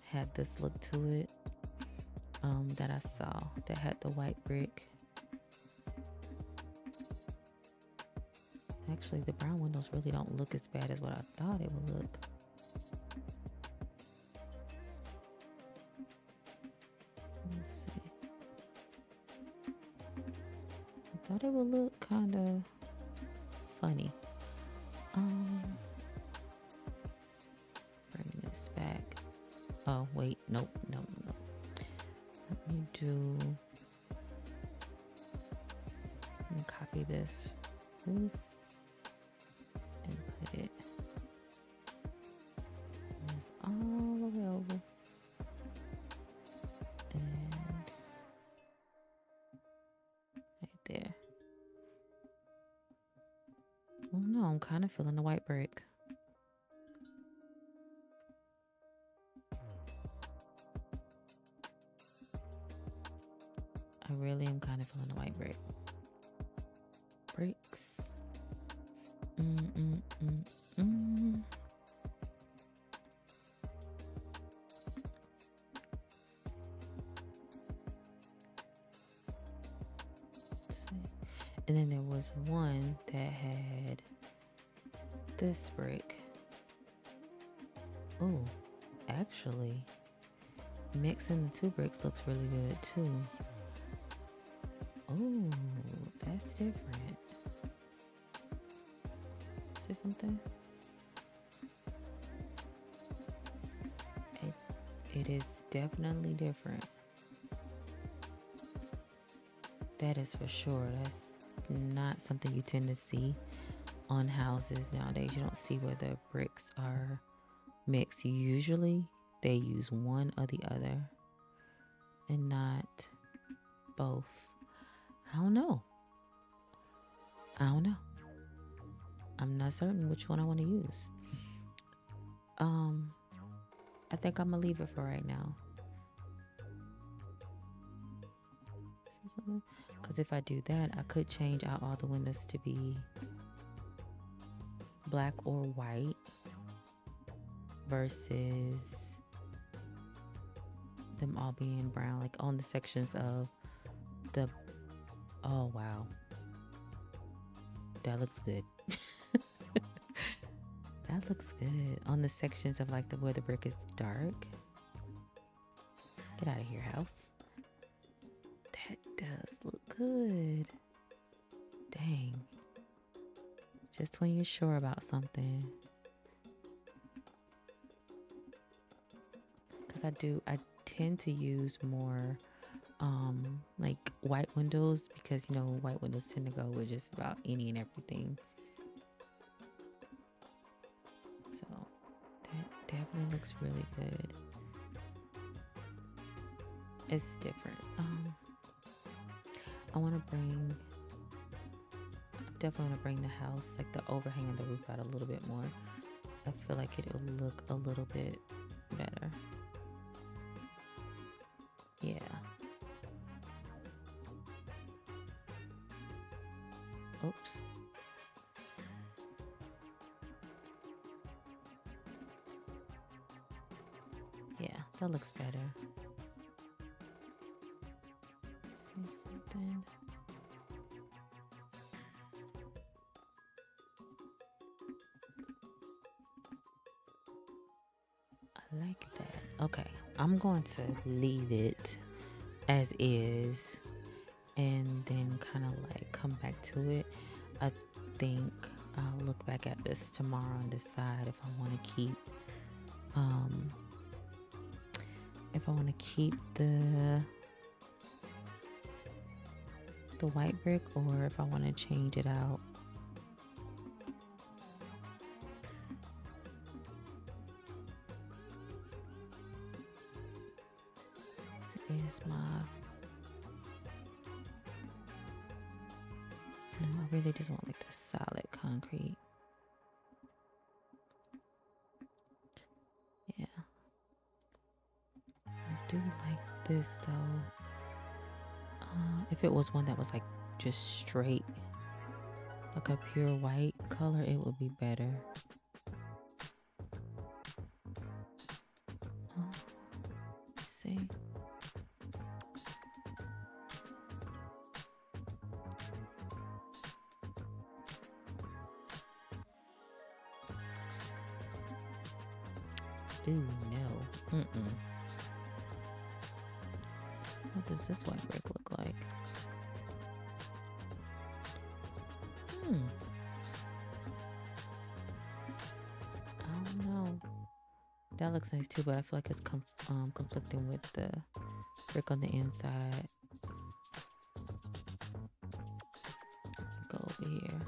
had this look to it, that I saw that had the white brick. Actually, the brown windows really don't look as bad as what I thought it would look. Let's see. I thought it would look kind of funny. Bring this back. Oh wait, nope. Let me copy this roof and put it all the way over. And right there. Oh no, I'm kind of feeling the white brick. I really am kind of feeling the white brick. Bricks. And then there was one that had this brick. Oh, actually, mixing the two bricks looks really good too. Oh, that's different. Say something? It is definitely different. That is for sure. That's not something you tend to see on houses nowadays. You don't see where the bricks are mixed. Usually they use one or the other and not both. I don't know. I'm not certain which one I want to use. I think I'm gonna leave it for right now. Because if I do that, I could change out all the windows to be black or white versus them all being brown, like on the sections of the... Oh wow, that looks good. That looks good on the sections of like where the brick is dark. Get out of here, house. That does look good. Dang. Just when you're sure about something. Because I tend to use more like white windows, because you know white windows tend to go with just about any and everything. So that definitely looks really good. It's different. I definitely want to bring the house, like the overhang of the roof, out a little bit more. I feel like it will look a little bit better. Yeah. Oops. Yeah, that looks better. See something. I like that. Okay, I'm going to leave it as is and then kind of like come back to it. I think I'll look back at this tomorrow and decide if I want to keep the white brick or if I want to change it out. Is my no, I really just want like the solid concrete. Yeah, I do like this though. If it was one that was like just straight, like a pure white color, it would be better. Let's see. Ooh, no. What does this white brick look like? I don't know. That looks nice too, but I feel like it's conflicting with the brick on the inside. Go over here.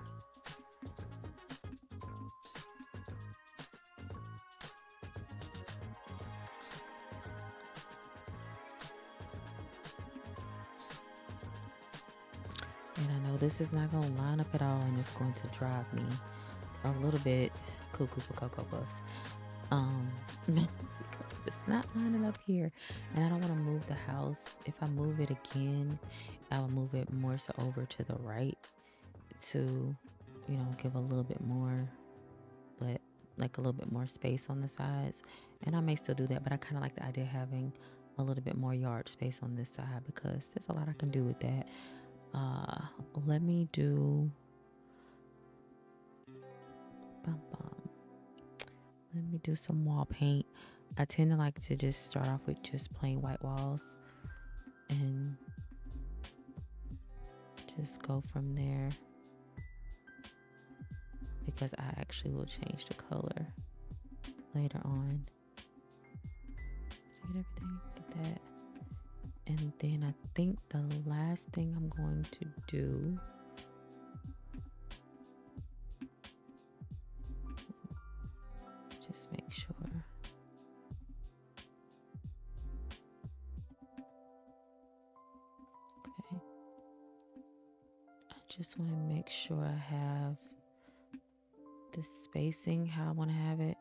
And I know this is not going to line up at all, and it's going to drive me a little bit cuckoo for Cocoa Puffs. Because it's not lining up here, and I don't want to move the house. If I move it again, I will move it more so over to the right to, you know, give a little bit more, but like a little bit more space on the sides. And I may still do that, but I kind of like the idea of having a little bit more yard space on this side because there's a lot I can do with that. Let me do let me do some wall paint. I tend to like to just start off with just plain white walls and just go from there because I actually will change the color later on. Get everything, get that. And then I think the last thing I'm going to do just make sure. Okay. I just want to make sure I have the spacing how I want to have it.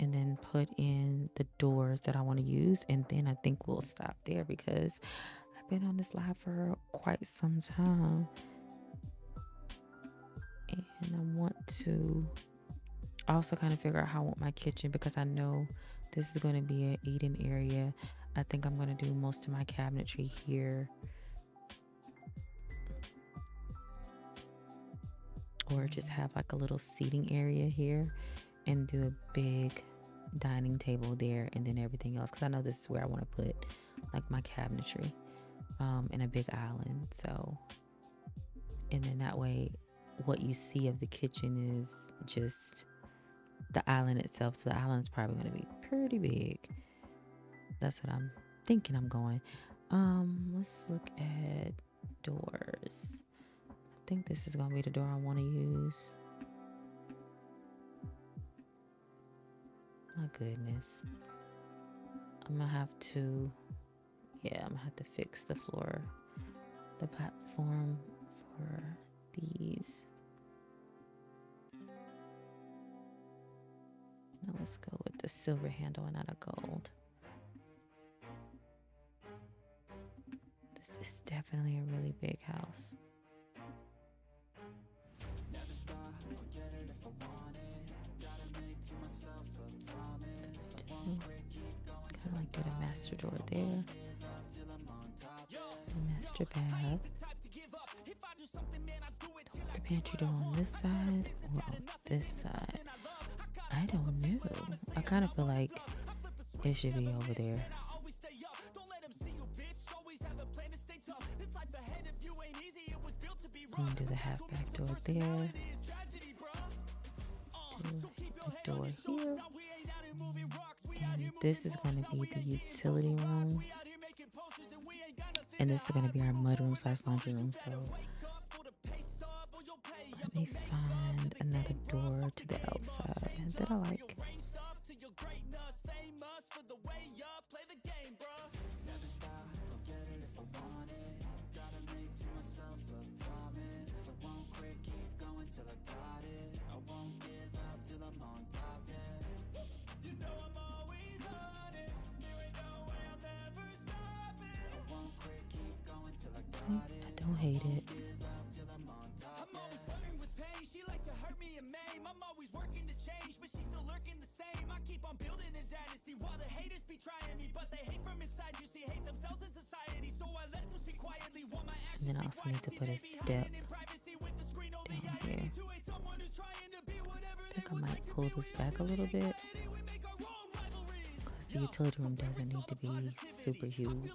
And then put in the doors that I want to use. And then I think we'll stop there because I've been on this live for quite some time. And I want to also kind of figure out how I want my kitchen because I know this is going to be an eating area. I think I'm going to do most of my cabinetry here. Or just have like a little seating area here and do a big dining table there and then everything else because I know this is where I want to put like my cabinetry in a big island. So, and then that way what you see of the kitchen is just the island itself. So the island's probably going to be pretty big. That's what I'm thinking I'm going. Let's look at doors. I think this is going to be the door I want to use. My goodness. I'm going to have to, I'm going to have to fix the floor, the platform for these. Now let's go with the silver handle and not a gold. This is definitely a really big house. Kind of like get a master door there, a master bath, the pantry door on this side or on this side. I don't know. I kind of feel like it should be over there. You can do the half back door there. Do a door here. And this is going to be the utility room. And this is going to be our mudroom / laundry room. So let me find another door to the outside that I like. I don't hate it. I'm always flirting with pain. She like to hurt me and maim. I'm always working to change, but she's still lurking the same. I keep on building a dynasty while the haters be trying me, but they hate from inside. You see, hate themselves in society, so I let them speak quietly while my actions. And then I also need to put a step down here. I think I might pull this back a little bit because the utility room doesn't need to be super huge.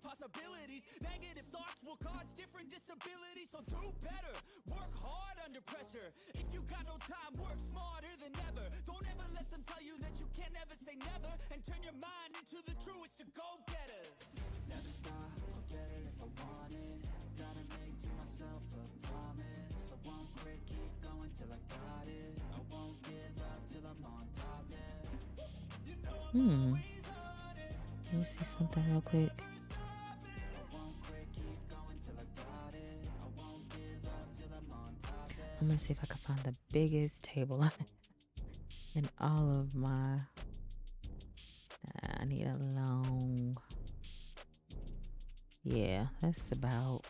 Possibilities, negative thoughts will cause different disabilities, so do better, work hard under pressure. If you got no time, work smarter than ever. Don't ever let them tell you that you can't never say never, and turn your mind into the truest to go-getters. Never stop, I'll get it if I want it. Gotta make to myself a promise. I won't quit, keep going till I got it. I won't give up till I'm on top, yeah. You know I'm always honest. Let me see something real quick. I'm gonna see if I can find the biggest table in all of my. I need a long. Yeah, that's about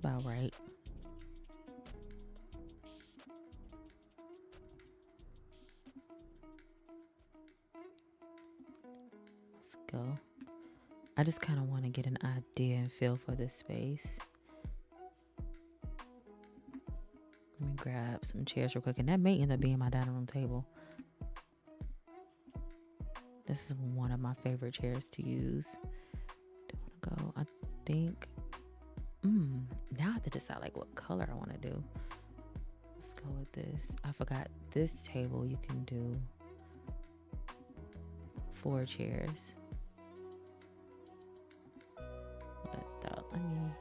right. Let's go. I just kind of want to get an idea and feel for this space. Let me grab some chairs real quick, and that may end up being my dining room table. This is one of my favorite chairs to use. Don't want to go. I think. Now I have to decide like what color I want to do. Let's go with this. I forgot this table. You can do 4 chairs. Let me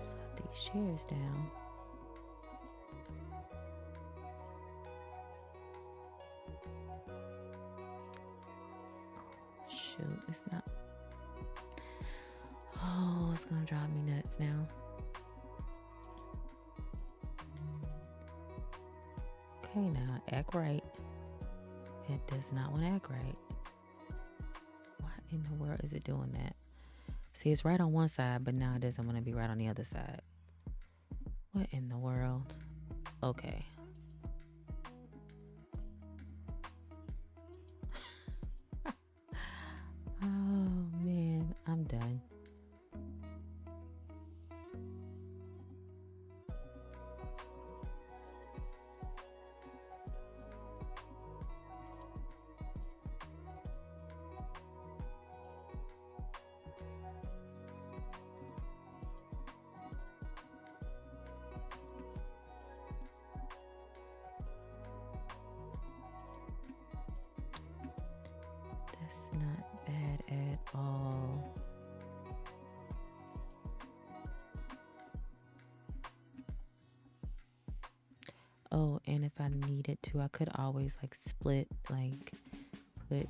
slide these chairs down. Shoot, it's not. Oh, it's gonna drive me nuts now. Okay, now act right. It does not want to act right. Why in the world is it doing that? See, it's right on one side, but now it doesn't want to be right on the other side. What in the world? Okay. Oh, man. I'm done. That's not bad at all. Oh, and if I needed to, I could always like split, like put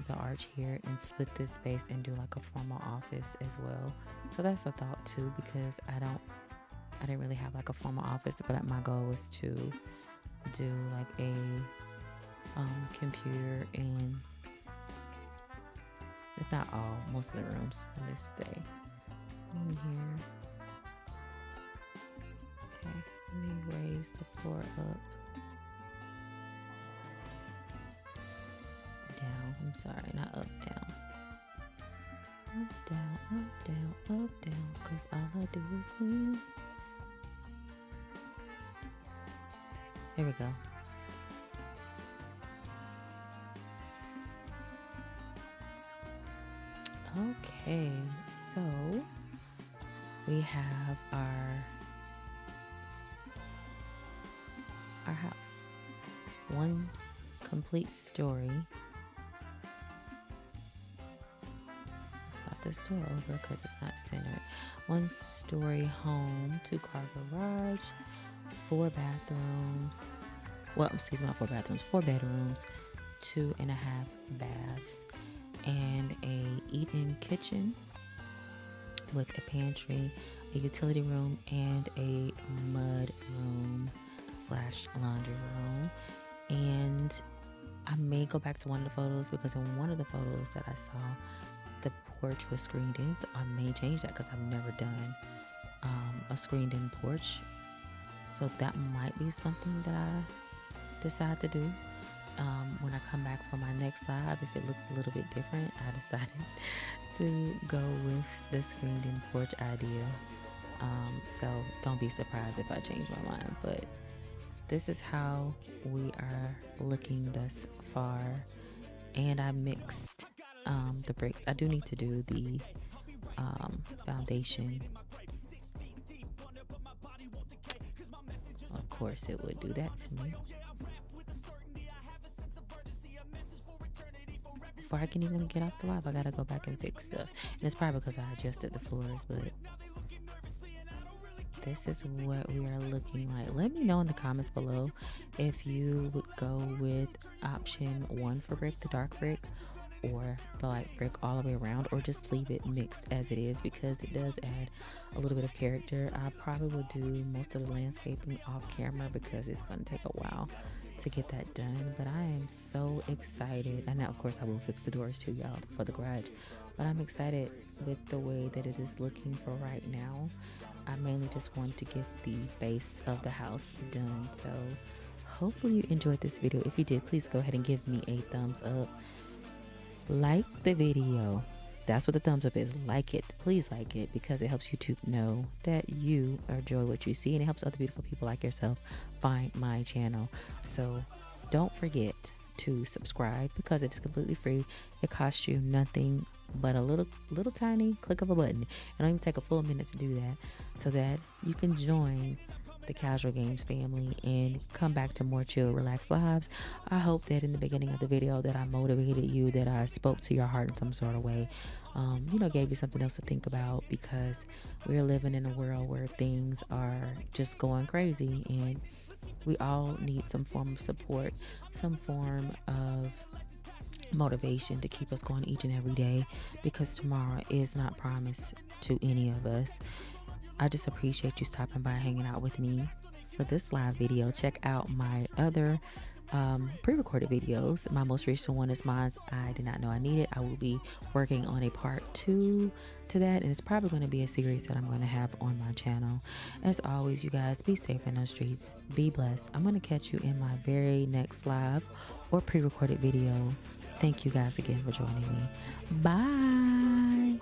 the arch here and split this space and do like a formal office as well. So that's a thought too, because I didn't really have like a formal office, but my goal was to do like a computer in, if not all, most of the rooms for this day. In here. Okay, let me raise the floor up. Down, I'm sorry, not up, down. Up, down, up, down, up, down, cause all I do is win. There we go. Okay, so we have our house. One complete story. Slide this door over because it's not centered. One story home, 2-car garage, 4 bathrooms. Well, excuse me, not 4 bathrooms, 4 bedrooms, 2.5 baths, and a eat-in kitchen with a pantry, a utility room, and a mud room / laundry room. And I may go back to one of the photos because in one of the photos that I saw, the porch was screened in, so I may change that because I've never done a screened in porch. So that might be something that I decide to do when I come back for my next live. If it looks a little bit different, I decided to go with the screened in porch idea. So don't be surprised if I change my mind, but this is how we are looking thus far. And I mixed the bricks. I do need to do the foundation. Of course it would do that to me. Before I can even get off the live, I gotta go back and fix stuff. And it's probably because I adjusted the floors, but this is what we are looking like. Let me know in the comments below if you would go with option 1 for brick, the dark brick, or the light brick all the way around, or just leave it mixed as it is because it does add a little bit of character. I probably will do most of the landscaping off camera because it's going to take a while to get that done, but I am so excited. And now of course I will fix the doors too, y'all, for the garage, but I'm excited with the way that it is looking for right now. I mainly just want to get the base of the house done. So hopefully you enjoyed this video. If you did, please go ahead and give me a thumbs up. Like the video. That's what the thumbs up is. Like it. Please like it because it helps YouTube know that you enjoy what you see, and it helps other beautiful people like yourself find my channel. So don't forget to subscribe because it is completely free. It costs you nothing but a little tiny click of a button. It don't even take a full minute to do that, so that you can join the Casual Games family and come back to more chill, relaxed lives. I hope that in the beginning of the video that I motivated you, that I spoke to your heart in some sort of way, gave you something else to think about, because we're living in a world where things are just going crazy and we all need some form of support, some form of motivation to keep us going each and every day, because tomorrow is not promised to any of us. I just appreciate you stopping by, hanging out with me for this live video. Check out my other pre-recorded videos. My most recent one is mine. I did not know I needed. I will be working on a part 2 to that, and it's probably going to be a series that I'm going to have on my channel. As always, you guys, be safe in those streets. Be blessed. I'm going to catch you in my very next live or pre-recorded video. Thank you guys again for joining me. Bye.